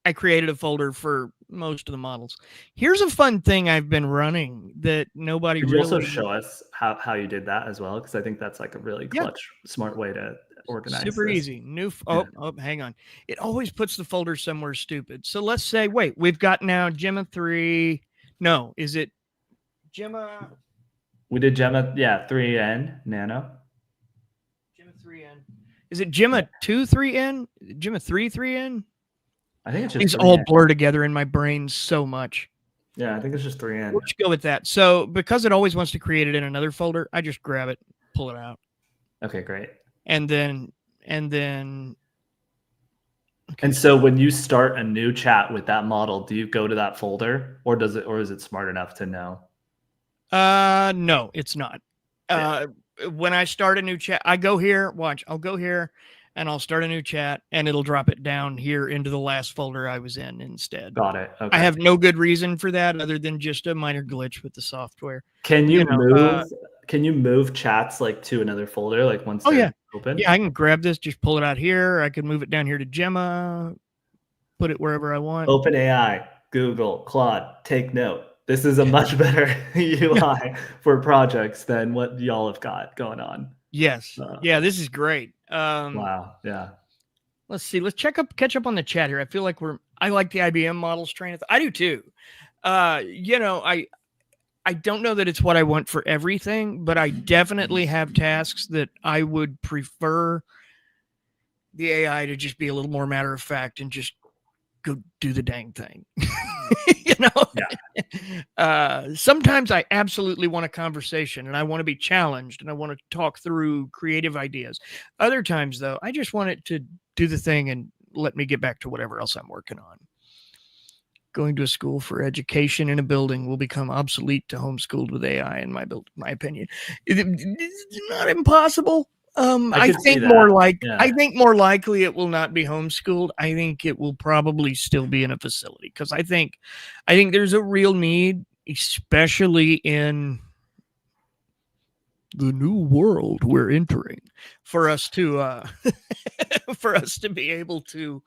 Speaker 1: I created a folder for most of the models. Here's a fun thing I've been running that nobody
Speaker 2: Could you also show us how you did that as well? Because I think that's like a really clutch, smart way to organize.
Speaker 1: Super easy. Oh, hang on. It always puts the folder somewhere stupid. So let's say, wait, we've got now Gemma 3. No, is it Gemma?
Speaker 2: We did Gemma, 3N Nano.
Speaker 1: Gemma 3N. Is it Gemma 2 3N? Gemma 3 3N?
Speaker 2: I think it's just
Speaker 1: these all blur together in my brain so much.
Speaker 2: Yeah, I think it's just 3N.
Speaker 1: Let's go with that. So because it always wants to create it in another folder, I just grab it, pull it out.
Speaker 2: Okay, great.
Speaker 1: And then.
Speaker 2: Okay. And so when you start a new chat with that model, do you go to that folder, or is it smart enough to know?
Speaker 1: No, it's not. When I start a new chat, I go here. Watch, I'll go here. And I'll start a new chat, and it'll drop it down here into the last folder I was in instead.
Speaker 2: Got it. Okay.
Speaker 1: I have no good reason for that other than just a minor glitch with the software.
Speaker 2: Can you move? Can you move chats like to another folder, like once they're open?
Speaker 1: Yeah, I can grab this, just pull it out here. I can move it down here to Gemma, put it wherever I want.
Speaker 2: OpenAI, Google, Claude, take note. This is a much better UI for projects than what y'all have got going on.
Speaker 1: Yes. Yeah, this is great.
Speaker 2: Wow. Yeah.
Speaker 1: Let's see. Let's catch up on the chat here. I feel like I like the IBM models train. I do too. I don't know that it's what I want for everything, but I definitely have tasks that I would prefer the AI to just be a little more matter of fact and just go do the dang thing. Sometimes I absolutely want a conversation and I want to be challenged and I want to talk through creative ideas. Other times, though, I just want it to do the thing and let me get back to whatever else I'm working on. Going to a school for education in a building will become obsolete to homeschooled with AI, in my opinion. It's not impossible. I think more likely it will not be homeschooled. I think it will probably still be in a facility, because I think there's a real need, especially in the new world we're entering, for us to be able to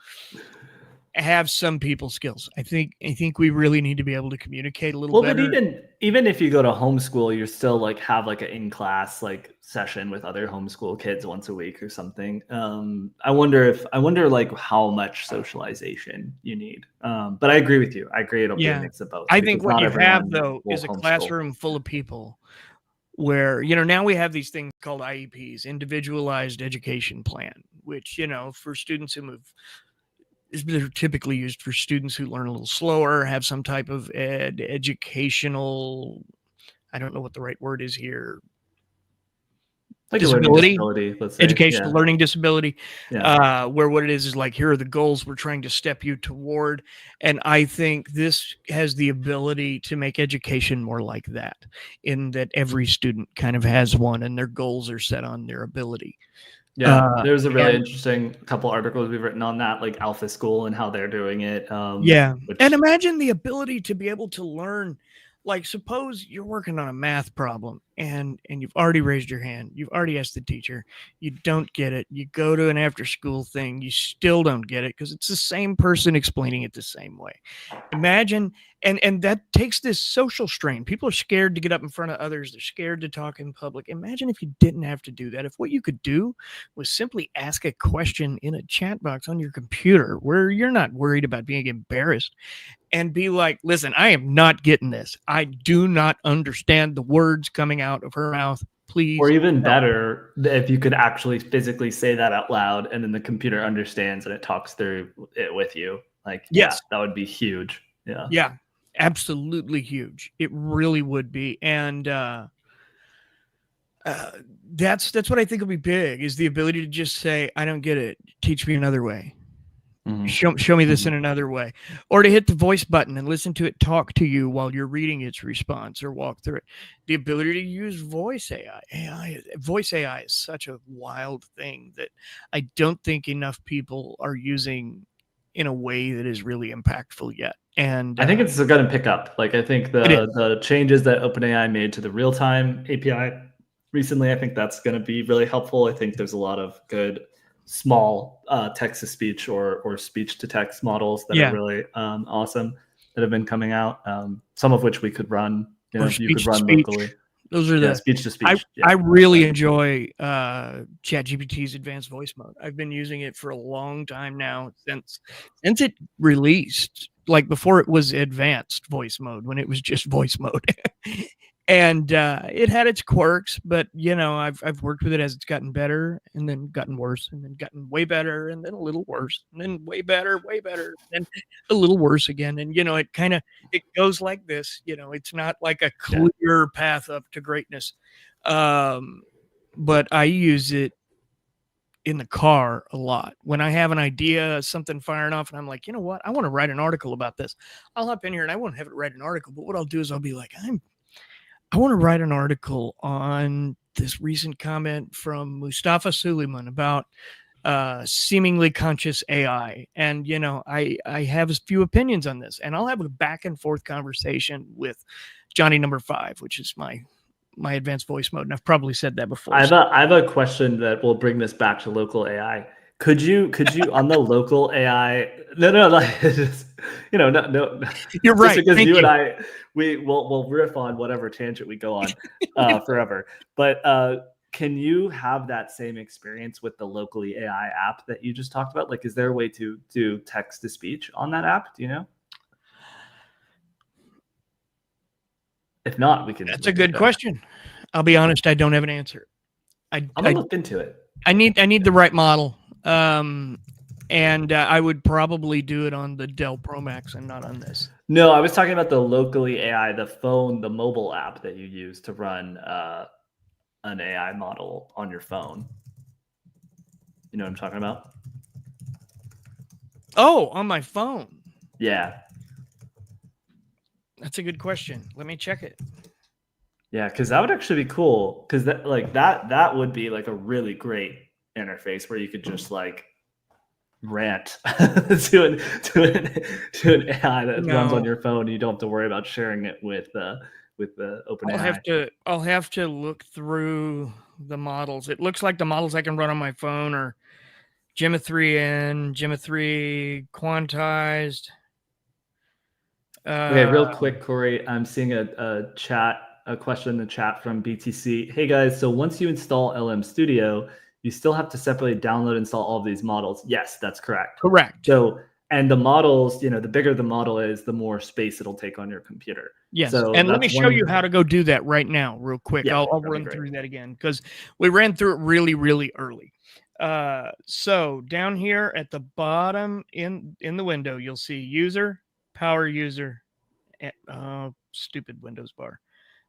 Speaker 1: have some people skills. I think we really need to be able to communicate a little better.
Speaker 2: But even if you go to homeschool, you're still like have like an in-class like session with other homeschool kids once a week or something. I wonder like how much socialization you need. But I agree with you. I agree it'll be a mix of both.
Speaker 1: I think what you have, though, is a classroom full of people where, now we have these things called IEPs, individualized education plan, which, for students who move, they're typically used for students who learn a little slower, have some type of educational, I don't know what the right word is here,
Speaker 2: like disability, let's say.
Speaker 1: Educational learning disability, where what it is like, here are the goals we're trying to step you toward. And I think this has the ability to make education more like that, in that every student kind of has one and their goals are set on their ability.
Speaker 2: Yeah, there's a really interesting couple articles we've written on that, like Alpha School and how they're doing it.
Speaker 1: And imagine the ability to be able to learn. Like, suppose you're working on a math problem and you've already raised your hand. You've already asked the teacher. You don't get it. You go to an after-school thing. You still don't get it because it's the same person explaining it the same way. Imagine, and that takes this social strain. People are scared to get up in front of others. They're scared to talk in public. Imagine if you didn't have to do that. If what you could do was simply ask a question in a chat box on your computer where you're not worried about being embarrassed, and be like, listen, I am not getting this. I do not understand the words coming out of her mouth. Please.
Speaker 2: Or even better, if you could actually physically say that out loud and then the computer understands and it talks through it with you. Like, yes, that would be huge. Yeah.
Speaker 1: Yeah, absolutely huge. It really would be. And that's what I think will be big, is the ability to just say, I don't get it. Teach me another way. Show me this in another way, or to hit the voice button and listen to it talk to you while you're reading its response or walk through it. The ability to use voice AI. Voice AI is such a wild thing that I don't think enough people are using in a way that is really impactful yet. And
Speaker 2: I think it's going to pick up. Like, I think the changes that OpenAI made to the real-time API recently, I think that's going to be really helpful. I think there's a lot of good small text-to-speech or speech-to-text models that are really awesome that have been coming out. Some of which we could run. You could run locally.
Speaker 1: Those are the
Speaker 2: speech-to-speech.
Speaker 1: I really enjoy ChatGPT's advanced voice mode. I've been using it for a long time now, since it released. Like, before it was advanced voice mode, when it was just voice mode. And it had its quirks, but I've worked with it as it's gotten better, and then gotten worse, and then gotten way better, and then a little worse, and then way better, and a little worse again. And it goes like this. It's not like a clear path up to greatness. But I use it in the car a lot when I have an idea, something firing off, and I'm like, you know what? I want to write an article about this. I'll hop in here and I won't have it write an article, but what I'll do is I'll be like, I want to write an article on this recent comment from Mustafa Suleiman about seemingly conscious AI. And, I have a few opinions on this, and I'll have a back and forth conversation with Johnny number 5, which is my advanced voice mode. And I've probably said that before.
Speaker 2: I have a question that will bring this back to local AI. Could you on the local AI? No, no.
Speaker 1: You're right.
Speaker 2: Because Thank you and I, we'll riff on whatever tangent we go on forever. But can you have that same experience with the locally AI app that you just talked about? Like, is there a way to do text to speech on that app? Do you know? If not, we can.
Speaker 1: That's a good question. I'll be honest, I don't have an answer.
Speaker 2: I'm gonna look into it.
Speaker 1: I need the right model. And I would probably do it on the Dell Pro Max and not on this.
Speaker 2: No, I was talking about the locally AI, the phone, the mobile app that you use to run an AI model on your phone. You know what I'm talking about?
Speaker 1: Oh, on my phone.
Speaker 2: Yeah.
Speaker 1: That's a good question. Let me check it.
Speaker 2: Yeah, because that would actually be cool. Because that would be like a really great interface where you could just like rant to an AI that runs on your phone. You don't have to worry about sharing it with the OpenAI.
Speaker 1: I'll have to look through the models. It looks like the models I can run on my phone are Gemma 3N, Gemma 3 quantized.
Speaker 2: Okay, real quick, Corey, I'm seeing a question in the chat from BTC. Hey guys, so once you install LM Studio, you still have to separately download and install all of these models. Yes, that's correct.
Speaker 1: Correct.
Speaker 2: So, and the models, the bigger the model is, the more space it'll take on your computer.
Speaker 1: Yes.
Speaker 2: So
Speaker 1: and let me show you how to go do that right now, real quick.
Speaker 2: Yeah,
Speaker 1: I'll run through that again because we ran through it really, really early. So down here at the bottom in the window, you'll see user, power user, stupid Windows bar,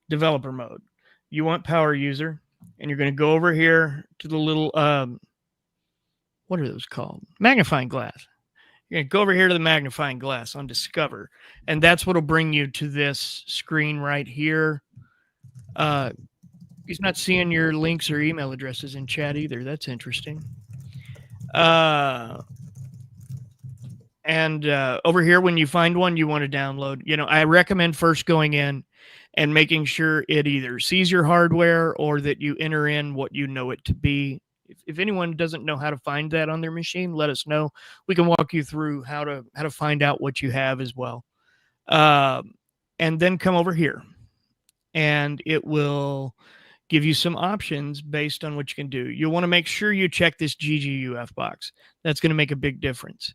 Speaker 1: developer mode. You want power user, and you're going to go over here to the little, what are those called? Magnifying glass. You're going to go over here to the magnifying glass on Discover, and that's what will bring you to this screen right here. He's not seeing your links or email addresses in chat either. That's interesting. And over here, when you find one you want to download, I recommend first going in and making sure it either sees your hardware or that you enter in what you know it to be. If anyone doesn't know how to find that on their machine, let us know. We can walk you through how to find out what you have as well. And then come over here, and it will give you some options based on what you can do. You'll want to make sure you check this GGUF box. That's going to make a big difference.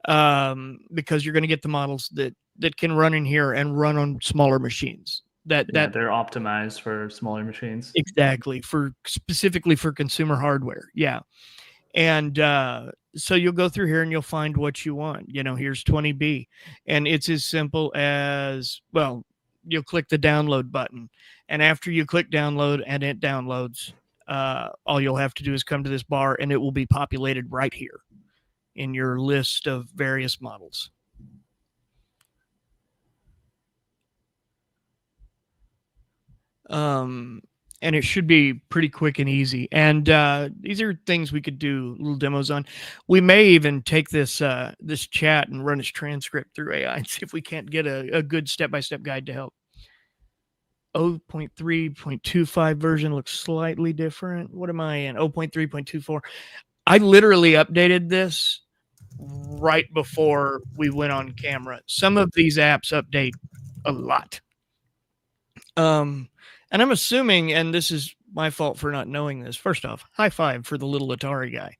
Speaker 1: Because you're going to get the models that can run in here and run on smaller machines. That
Speaker 2: they're optimized for smaller machines.
Speaker 1: Exactly, specifically for consumer hardware. Yeah. And so you'll go through here and you'll find what you want. Here's 20B, and it's as simple as, well, you'll click the download button, and after you click download and it downloads, all you'll have to do is come to this bar and it will be populated right here in your list of various models. And it should be pretty quick and easy. And these are things we could do little demos on. We may even take this this chat and run its transcript through AI and see if we can't get a good step-by-step guide to help. 0.3.25 version looks slightly different. What am I in? 0.3.24. I literally updated this right before we went on camera. Some of these apps update a lot. And I'm assuming, and this is my fault for not knowing this. First off, high five for the little Atari guy.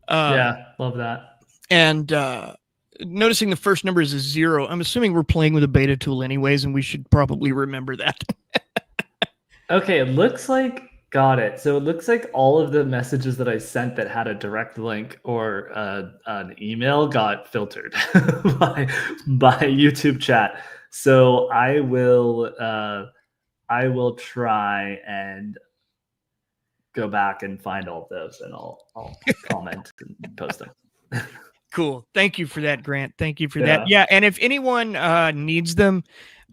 Speaker 2: Yeah, love that.
Speaker 1: And noticing the first number is a 0. I'm assuming we're playing with a beta tool anyways, and we should probably remember that.
Speaker 2: Okay, it looks like, got it. So it looks like all of the messages that I sent that had a direct link or an email got filtered by YouTube chat. So I will try and go back and find all of those, and I'll comment and post them.
Speaker 1: Cool. Thank you for that, Grant. Thank you for that. Yeah, and if anyone needs them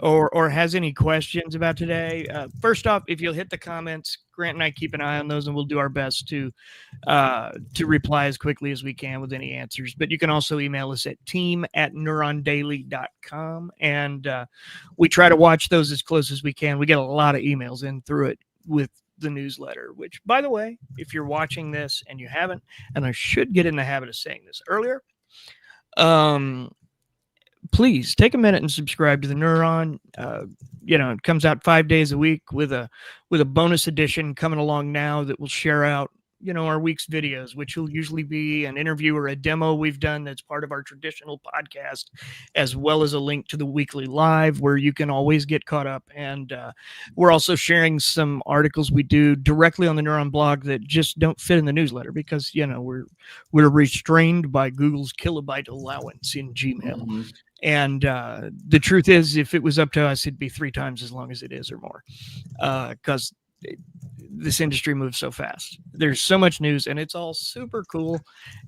Speaker 1: or has any questions about today, first off, if you'll hit the comments, Grant and I keep an eye on those, and we'll do our best to reply as quickly as we can with any answers. But you can also email us at team@neurondaily.com, and we try to watch those as close as we can. We get a lot of emails in through it with the newsletter, which, by the way, if you're watching this and you haven't, and I should get in the habit of saying this earlier, please take a minute and subscribe to the Neuron. It comes out 5 days a week with a bonus edition coming along now that will share out our week's videos, which will usually be an interview or a demo we've done that's part of our traditional podcast, as well as a link to the weekly live where you can always get caught up. And we're also sharing some articles we do directly on the Neuron blog that just don't fit in the newsletter because we're restrained by Google's kilobyte allowance in Gmail. Mm-hmm. And the truth is, if it was up to us, it'd be 3 times as long as it is or more, because this industry moves so fast. There's so much news, and it's all super cool.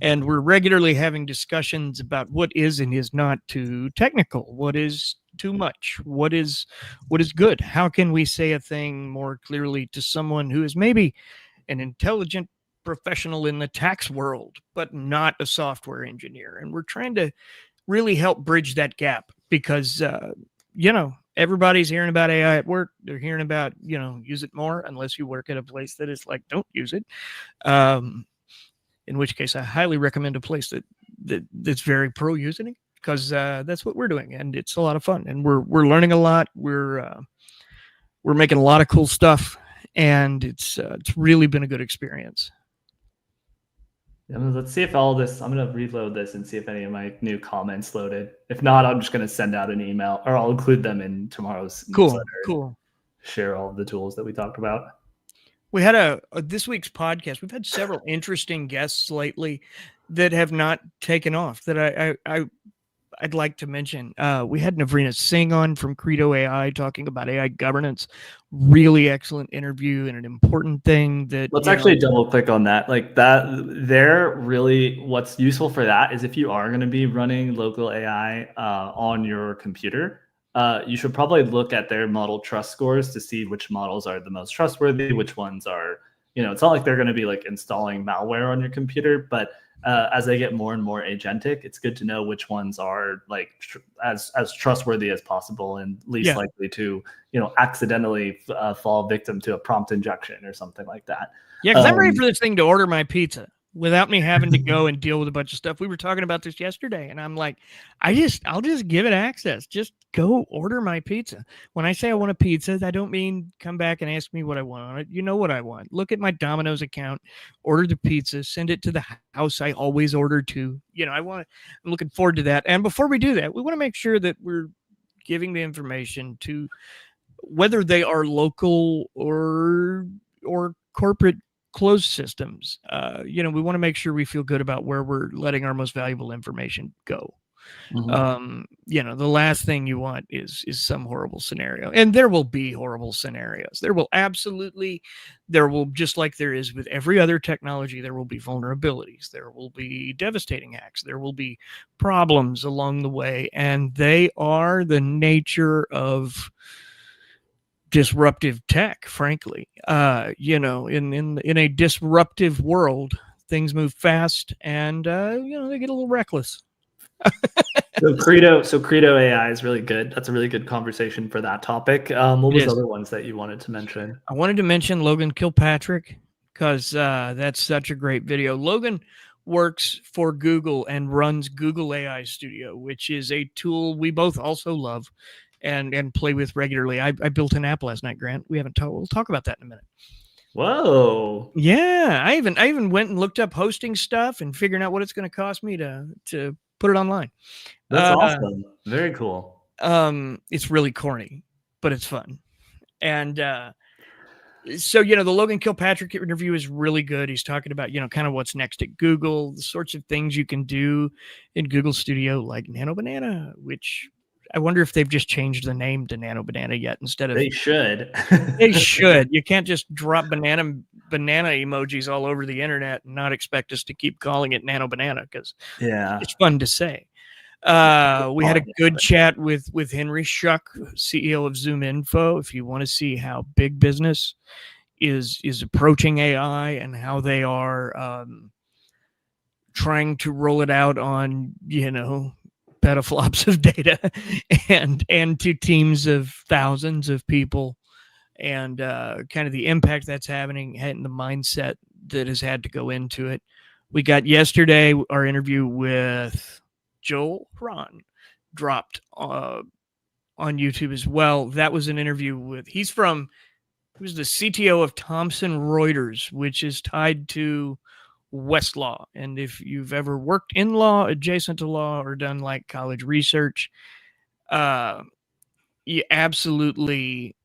Speaker 1: And we're regularly having discussions about what is and is not too technical, what is too much, what is good. How can we say a thing more clearly to someone who is maybe an intelligent professional in the tax world, but not a software engineer? And we're trying to really help bridge that gap because, everybody's hearing about AI at work. They're hearing about, use it more, unless you work at a place that is like, don't use it. In which case I highly recommend a place that's very pro using it, because that's what we're doing. And it's a lot of fun, and we're learning a lot. We're making a lot of cool stuff, and it's really been a good experience.
Speaker 2: Let's see if all this, I'm going to reload this and see if any of my new comments loaded. If not, I'm just going to send out an email, or I'll include them in tomorrow's newsletter.
Speaker 1: Cool.
Speaker 2: Share all of the tools that we talked about.
Speaker 1: We had this week's podcast. We've had several interesting guests lately that have not taken off that I'd like to mention. We had Navrina Singh on from Credo AI talking about AI governance. Really excellent interview, and an important thing that
Speaker 2: let's actually double click on that. Like that, really what's useful for that is if you are going to be running local AI on your computer, you should probably look at their model trust scores to see which models are the most trustworthy, which ones are, it's not like they're going to be like installing malware on your computer, but as they get more and more agentic, it's good to know which ones are like as trustworthy as possible and least likely to, accidentally fall victim to a prompt injection or something like that.
Speaker 1: Yeah, because I'm ready for this thing to order my pizza without me having to go and deal with a bunch of stuff. We were talking about this yesterday, and I'm like, I'll just give it access. Just go order my pizza. When I say I want a pizza, I don't mean come back and ask me what I want on it. You know what I want. Look at my Domino's account, order the pizza, send it to the house I always order to. I'm looking forward to that. And before we do that, we want to make sure that we're giving the information to whether they are local or corporate closed systems. We want to make sure we feel good about where we're letting our most valuable information go. Mm-hmm. The last thing you want is some horrible scenario, and there will be horrible scenarios. There will, just like there is with every other technology, there will be vulnerabilities. There will be devastating hacks. There will be problems along the way, and they are the nature of disruptive tech, frankly. In a disruptive world, things move fast, and they get a little reckless.
Speaker 2: So Credo AI is really good. That's a really good conversation for that topic. What was other ones that you wanted to mention?
Speaker 1: I wanted to mention Logan Kilpatrick, because that's such a great video. Logan works for Google and runs Google AI Studio, which is a tool we both also love and play with regularly. I built an app last night, Grant. We haven't talked. We'll talk about that in a minute.
Speaker 2: Whoa.
Speaker 1: Yeah, I even went and looked up hosting stuff and figuring out what it's going to cost me to put it online.
Speaker 2: That's awesome. Very cool.
Speaker 1: It's really corny, but it's fun. And so, the Logan Kilpatrick interview is really good. He's talking about, kind of what's next at Google, the sorts of things you can do in Google Studio, like Nano Banana, which I wonder if they've just changed the name to Nano Banana yet instead of.
Speaker 2: They should.
Speaker 1: They should. You can't just drop banana emojis all over the internet and not expect us to keep calling it Nano Banana, because it's fun to say. We had a good chat with Henry Schuck, CEO of Zoom Info. If you want to see how big business is approaching AI and how they are trying to roll it out on, petaflops of data and to teams of thousands of people, and kind of the impact that's having and the mindset that has had to go into it. We got yesterday our interview with Joel Hron dropped on YouTube as well. That was an interview he's from He was the CTO of Thomson Reuters, which is tied to Westlaw. And if you've ever worked in law, adjacent to law, or done like college research, you absolutely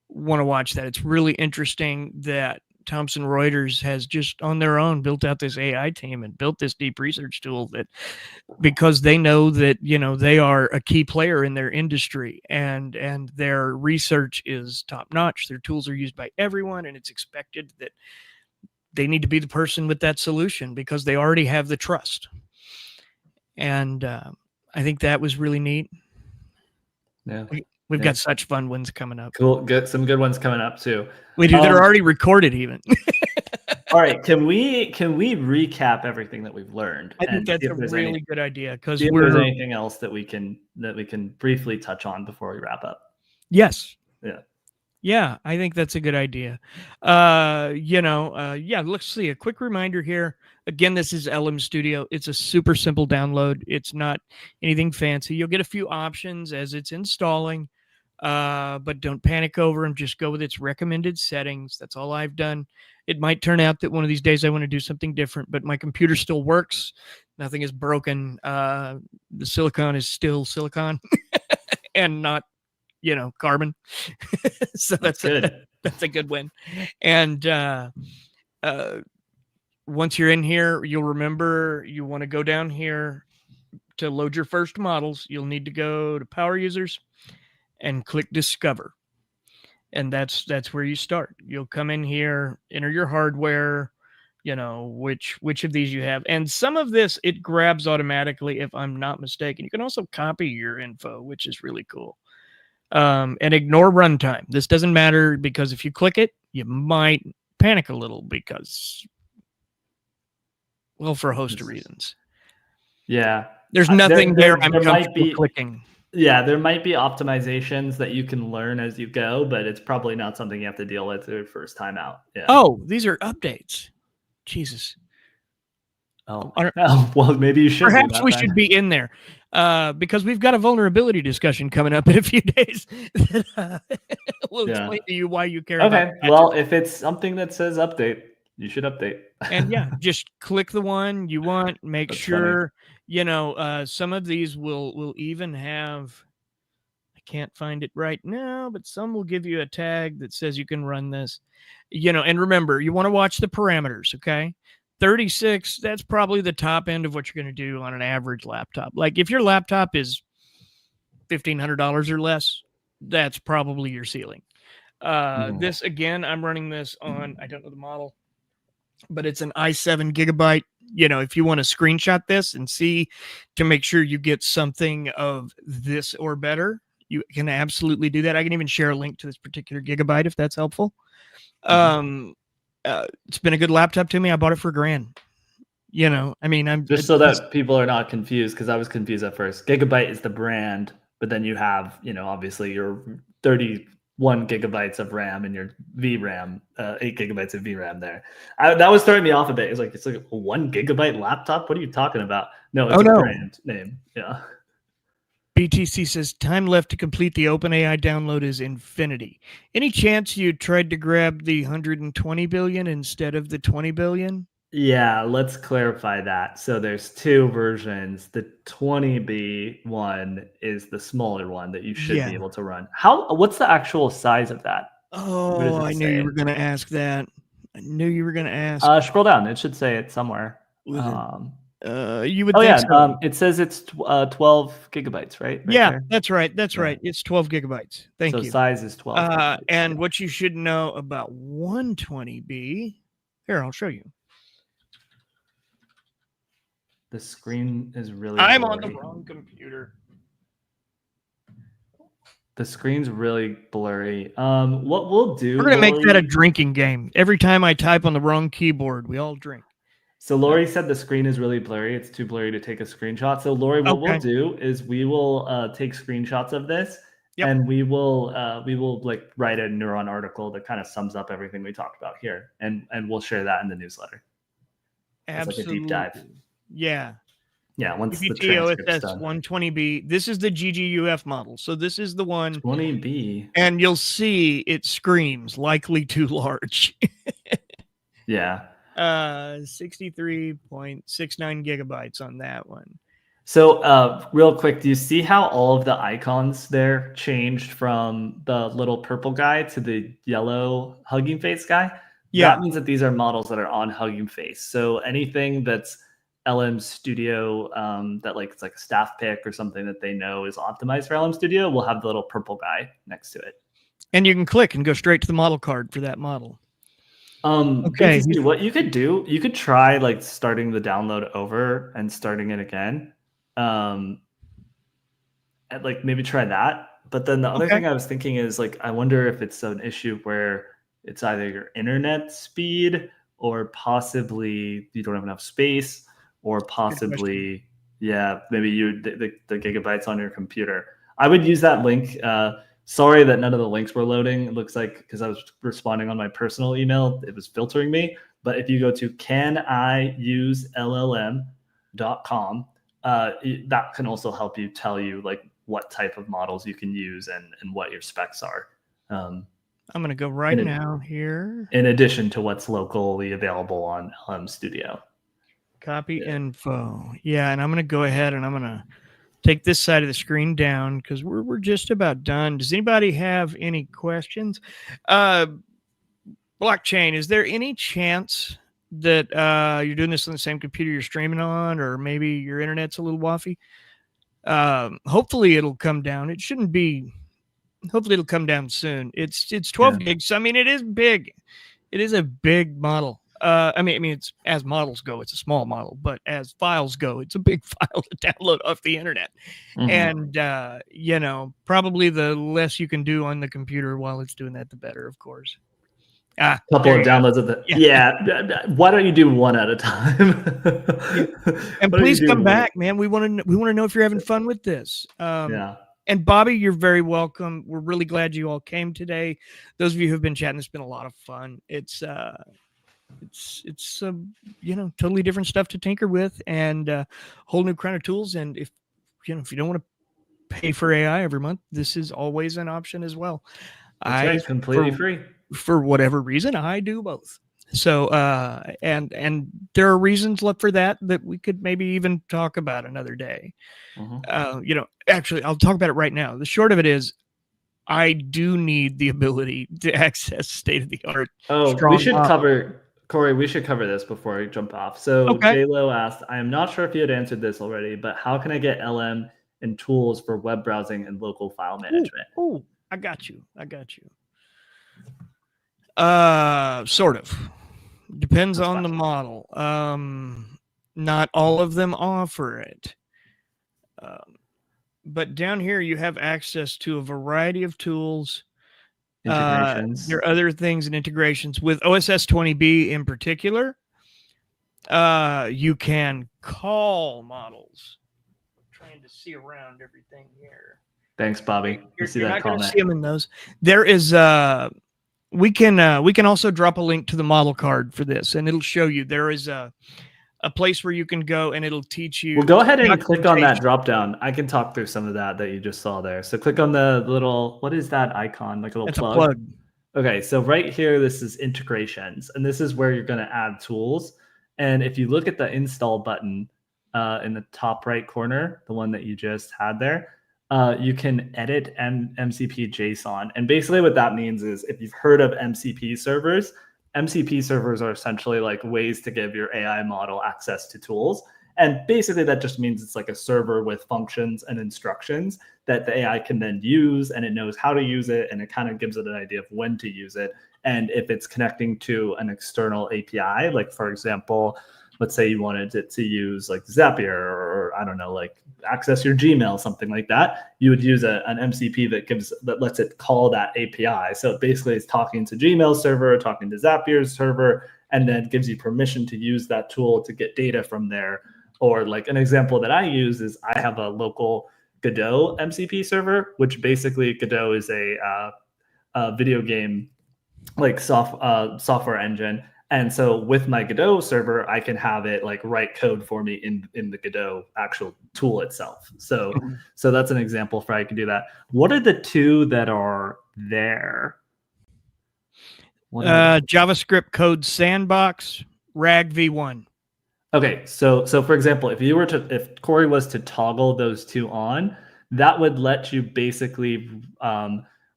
Speaker 1: want to watch that. It's really interesting that Thomson Reuters has just on their own built out this AI team and built this deep research tool that, because they know that, you know, they are a key player in their industry, and their research is top notch. Their tools are used by everyone, and it's expected that they need to be the person with that solution because they already have the trust. And I think that was really neat.
Speaker 2: Yeah.
Speaker 1: We've got such fun ones coming up.
Speaker 2: Cool. Good. Some good ones coming up too.
Speaker 1: We do that are already recorded even.
Speaker 2: All right. Can we recap everything that we've learned?
Speaker 1: I think that's a really good idea, because
Speaker 2: there's anything else that we can briefly touch on before we wrap up.
Speaker 1: Yes.
Speaker 2: Yeah.
Speaker 1: Yeah, I think that's a good idea. Yeah, let's see. A quick reminder here. Again, this is LM Studio. It's a super simple download. It's not anything fancy. You'll get a few options as it's installing, but don't panic over them. Just go with its recommended settings. That's all I've done. It might turn out that one of these days I want to do something different, but my computer still works. Nothing is broken. The silicon is still silicon and not, you know, carbon. So that's good. That's a good win. And once you're in here, you'll remember you want to go down here to load your first models. You'll need to go to Power Users and click Discover. And that's where you start. You'll come in here, enter your hardware, you know, which of these you have. And some of this, it grabs automatically, if I'm not mistaken. You can also copy your info, which is really cool. And ignore runtime. This doesn't matter, because if you click it, you might panic a little because, well, for a host of reasons.
Speaker 2: Yeah.
Speaker 1: There's nothing there I'm comfortable clicking.
Speaker 2: Yeah, there might be optimizations that you can learn as you go, but it's probably not something you have to deal with your first time out. Yeah.
Speaker 1: Oh, these are updates. Jesus.
Speaker 2: Oh, well, maybe you should.
Speaker 1: Perhaps we should be in there, because we've got a vulnerability discussion coming up in a few days. We'll explain to you why you care about it.
Speaker 2: Okay, well, if it's something that says update, you should update.
Speaker 1: And yeah, just click the one you want. Make sure, you know, some of these will even have, I can't find it right now, but some will give you a tag that says you can run this, you know. And remember, you want to watch the parameters, okay? 36, that's probably the top end of what you're going to do on an average laptop. Like if your laptop is $1,500 or less, that's probably your ceiling. This, again, I'm running this on, I don't know the model, but it's an i7 gigabyte. You know, if you want to screenshot this and see to make sure you get something of this or better, you can absolutely do that. I can even share a link to this particular gigabyte if that's helpful. It's been a good laptop to me. I bought it for $1,000. You know, I mean, I'm
Speaker 2: just so that people are not confused, because I was confused at first. Gigabyte is the brand, but then you have, you know, obviously your 31 gigabytes of RAM and your VRAM, 8 gigabytes of VRAM there. That was throwing me off a bit. It's like a 1 gigabyte laptop. What are you talking about? No, it's a brand name. Yeah.
Speaker 1: BTC says time left to complete the OpenAI download is infinity. Any chance you tried to grab the 120 billion instead of the 20 billion?
Speaker 2: Yeah, let's clarify that. So there's two versions. The 20B one is the smaller one that you should be able to run. What's the actual size of that?
Speaker 1: Oh, I knew you were going to ask that. I knew you were going to ask.
Speaker 2: Scroll down. It should say it somewhere.
Speaker 1: You would think so.
Speaker 2: It says it's 12 gigabytes, right?
Speaker 1: Yeah, there. That's right. That's right. It's 12 gigabytes. Thank you.
Speaker 2: So size is 12.
Speaker 1: And what you should know about 120B, here, I'll show you.
Speaker 2: The screen is really
Speaker 1: I'm
Speaker 2: blurry.
Speaker 1: on the wrong computer.
Speaker 2: The screen's really blurry. What we'll do,
Speaker 1: we're going to make that a drinking game. Every time I type on the wrong keyboard, we all drink.
Speaker 2: So Lori said the screen is really blurry. It's too blurry to take a screenshot. So Lori, what we'll do is we will take screenshots of this, and we will like write a Neuron article that kind of sums up everything we talked about here, and we'll share that in the newsletter.
Speaker 1: Absolutely.
Speaker 2: It's like a deep dive.
Speaker 1: Yeah.
Speaker 2: Yeah, once the
Speaker 1: GPT
Speaker 2: transcript's
Speaker 1: OSS
Speaker 2: done.
Speaker 1: 120B. This is the GGUF model. So this is the one.
Speaker 2: 20B.
Speaker 1: And you'll see it screams likely too large.
Speaker 2: Yeah.
Speaker 1: 63.69 gigabytes on that one.
Speaker 2: So real quick, do you see how all of the icons there changed from the little purple guy to the yellow Hugging Face guy?
Speaker 1: Yeah.
Speaker 2: That means that these are models that are on Hugging Face. So anything that's LM Studio that like it's like a staff pick or something that they know is optimized for LM Studio will have the little purple guy next to it.
Speaker 1: And you can click and go straight to the model card for that model.
Speaker 2: Okay. BTC, what you could do, you could try like starting the download over and starting it again. And like maybe try that. But then the other thing I was thinking is like, I wonder if it's an issue where it's either your internet speed or possibly you don't have enough space or possibly, yeah, maybe the gigabytes on your computer. I would use that link. Sorry that none of the links were loading. It looks like because I was responding on my personal email, it was filtering me. But if you go to caniusellm.com, that can also help you tell you like what type of models you can use and what your specs are.
Speaker 1: I'm going to go right now here.
Speaker 2: In addition to what's locally available on LM Studio.
Speaker 1: Copy info. Yeah, and I'm going to go ahead and I'm going to take this side of the screen down because we're just about done. Does anybody have any questions? Blockchain, is there any chance that you're doing this on the same computer you're streaming on, or maybe your internet's a little waffy? Hopefully it'll come down. It shouldn't be. Hopefully it'll come down soon. It's 12 gigs. I mean, it is big. It is a big model. I mean, it's as models go, it's a small model, but as files go, it's a big file to download off the internet. And you know, probably the less you can do on the computer while it's doing that, the better, of course.
Speaker 2: Couple of downloads of the Why don't you do one at a time?
Speaker 1: And please come back, man. We want to know if you're having fun with this. And Bobby, you're very welcome. We're really glad you all came today. Those of you who've been chatting, it's been a lot of fun. It's you know, totally different stuff to tinker with and a whole new kind of tools. And if you don't want to pay for AI every month, this is always an option as well.
Speaker 2: That's right, completely free.
Speaker 1: For whatever reason, I do both. So and there are reasons for that we could maybe even talk about another day. You know, actually, I'll talk about it right now. The short of it is, I do need the ability to access state-of-the-art.
Speaker 2: We should cover, Corey, we should cover this before we jump off. So J-Lo asked, I am not sure if you had answered this already, but how can I get LM and tools for web browsing and local file management?
Speaker 1: Oh, I got you. Sort of. Depends on the model. Not all of them offer it. But down here, you have access to a variety of tools.
Speaker 2: Integrations.
Speaker 1: There are other things and integrations with OSS 20B in particular. You can call models. I'm trying to see around everything here.
Speaker 2: Thanks, Bobby.
Speaker 1: You're not going to see them in those. There is we can also drop a link to the model card for this, and it'll show you. There is a place where you can go and it'll teach you.
Speaker 2: Well, go ahead and click on that drop down. I can talk through some of that you just saw there. So click on the little, what is that icon? Like a little plug?
Speaker 1: A plug.
Speaker 2: Okay, so right here, this is integrations, and this is where you're going to add tools. And if you look at the install button in the top right corner, the one that you just had there, you can edit MCP JSON. And basically what that means is if you've heard of MCP servers are essentially like ways to give your AI model access to tools. And basically that just means it's like a server with functions and instructions that the AI can then use, and it knows how to use it, and it kind of gives it an idea of when to use it. And if it's connecting to an external API, like for example, let's say you wanted it to use like Zapier or I don't know, like access your Gmail, something like that, you would use an MCP that lets it call that API. So basically it's talking to Gmail server, talking to Zapier's server, and then gives you permission to use that tool to get data from there. Or like an example that I use is I have a local Godot MCP server, which basically Godot is a video game like software engine. And so with my Godot server, I can have it like write code for me in the Godot actual tool itself. So so that's an example for how I can do that. What are the two that are there?
Speaker 1: JavaScript Code Sandbox, RAG v1.
Speaker 2: Okay, so for example, if Corey was to toggle those two on, that would let you basically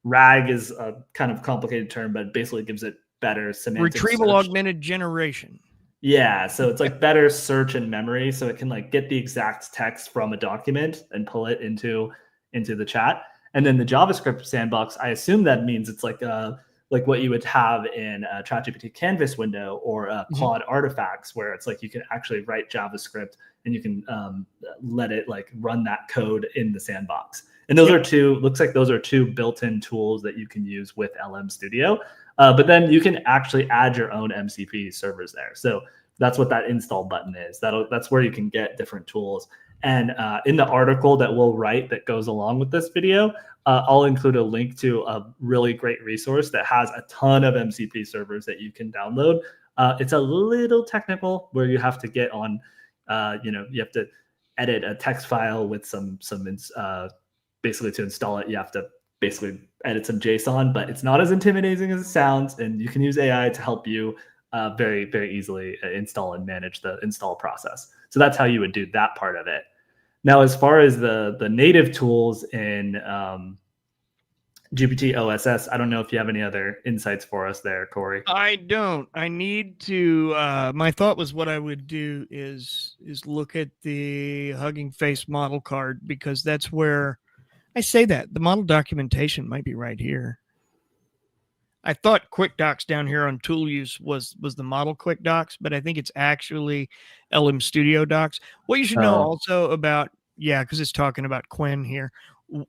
Speaker 2: RAG is a kind of complicated term, but basically gives it better semantic
Speaker 1: retrieval
Speaker 2: search.
Speaker 1: augmented generation.
Speaker 2: Yeah, so it's like better search in memory, so it can like get the exact text from a document and pull it into the chat. And then the JavaScript sandbox, I assume that means it's like what you would have in a ChatGPT Canvas window or Claude Artifacts, where it's like you can actually write JavaScript and you can let it like run that code in the sandbox. And those are two. Looks like those are two built-in tools that you can use with LM Studio. But then you can actually add your own MCP servers there. So that's what that install button is. That's where you can get different tools. And in the article that we'll write that goes along with this video, I'll include a link to a really great resource that has a ton of MCP servers that you can download. It's a little technical where you have to get on, you have to edit a text file with some basically to install it, you have to basically edit some JSON, but it's not as intimidating as it sounds. And you can use AI to help you very, very easily install and manage the install process. So that's how you would do that part of it. Now, as far as the native tools in GPT OSS, I don't know if you have any other insights for us there, Corey.
Speaker 1: I don't. I need to. My thought was what I would do is look at the Hugging Face model card, because that's where I say that the model documentation might be right here. I thought Quick Docs down here on tool use was the model Quick Docs, but I think it's actually LM Studio Docs. What you should know also about, because it's talking about Quinn here.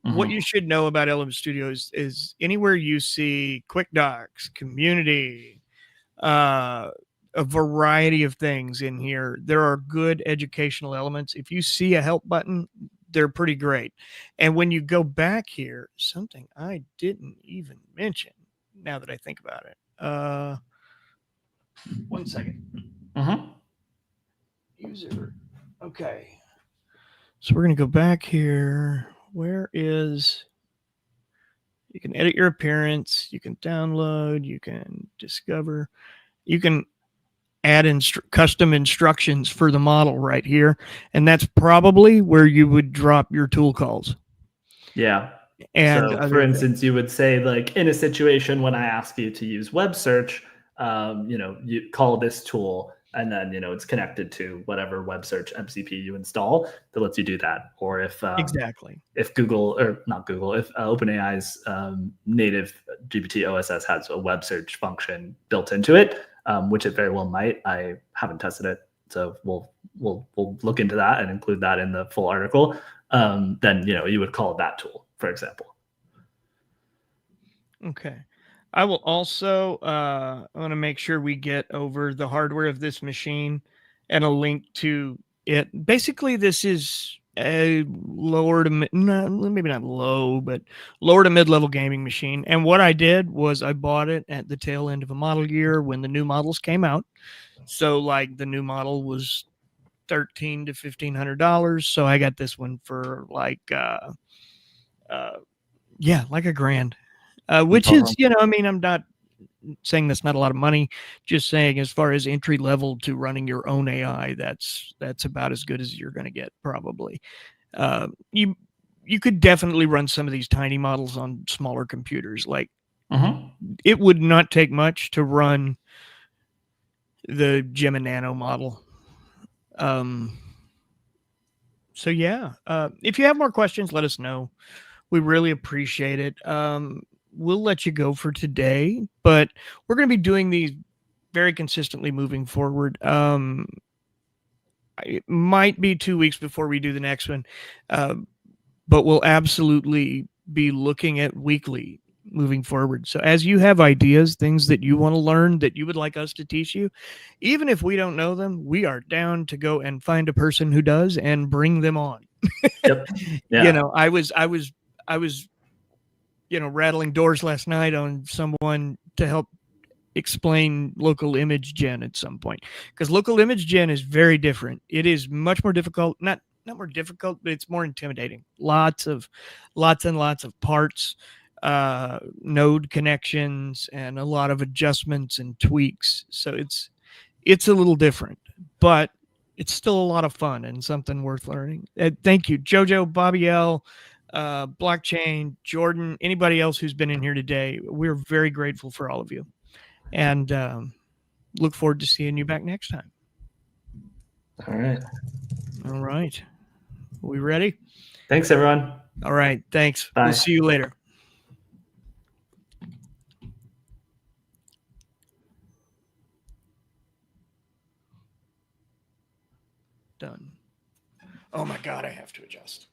Speaker 1: What you should know about LM Studio is anywhere you see Quick Docs, community, a variety of things in here, there are good educational elements. If you see a help button, they're pretty great. And when you go back here, something I didn't even mention, now that I think about it. 1 second. User. Okay. So we're going to go back here. Where is... You can edit your appearance. You can download. You can discover. You can add custom instructions for the model right here. And that's probably where you would drop your tool calls.
Speaker 2: Yeah. And so, for instance, you would say, like, in a situation when I ask you to use web search, you call this tool, and then, it's connected to whatever web search MCP you install that lets you do that. Or if if Google, or not Google, if OpenAI's native GPT OSS has a web search function built into it, which it very well might. I haven't tested it, so we'll look into that and include that in the full article. Then you would call that tool, for example.
Speaker 1: Okay. I will also I want to make sure we get over the hardware of this machine and a link to it. Basically, this is a lower to maybe not low, but lower to mid-level gaming machine. And what I did was I bought it at the tail end of a model year when the new models came out. So like the new model was $1,300 to $1,500. So I got this one for like like $1,000. Which is, I'm not saying that's not a lot of money, just saying as far as entry level to running your own AI, that's about as good as you're going to get, probably. You could definitely run some of these tiny models on smaller computers. Like, it would not take much to run the Gemma Nano model. So yeah, if you have more questions, let us know. We really appreciate it. We'll let you go for today, but we're going to be doing these very consistently moving forward. It might be 2 weeks before we do the next one, but we'll absolutely be looking at weekly moving forward. So as you have ideas, things that you want to learn that you would like us to teach you, even if we don't know them, we are down to go and find a person who does and bring them on.
Speaker 2: Yep. Yeah.
Speaker 1: I was rattling doors last night on someone to help explain local image gen at some point, because local image gen is very different. It is much more difficult, not more difficult, but it's more intimidating. Lots and lots of parts, node connections, and a lot of adjustments and tweaks. So it's a little different, but it's still a lot of fun and something worth learning. Thank you, Jojo, Bobby L, Blockchain, Jordan, anybody else who's been in here today. We're very grateful for all of you, and look forward to seeing you back next time.
Speaker 2: All right.
Speaker 1: All right. We ready?
Speaker 2: Thanks, everyone.
Speaker 1: All right. Thanks.
Speaker 2: Bye.
Speaker 1: We'll see you later. Done. Oh my God, I have to adjust.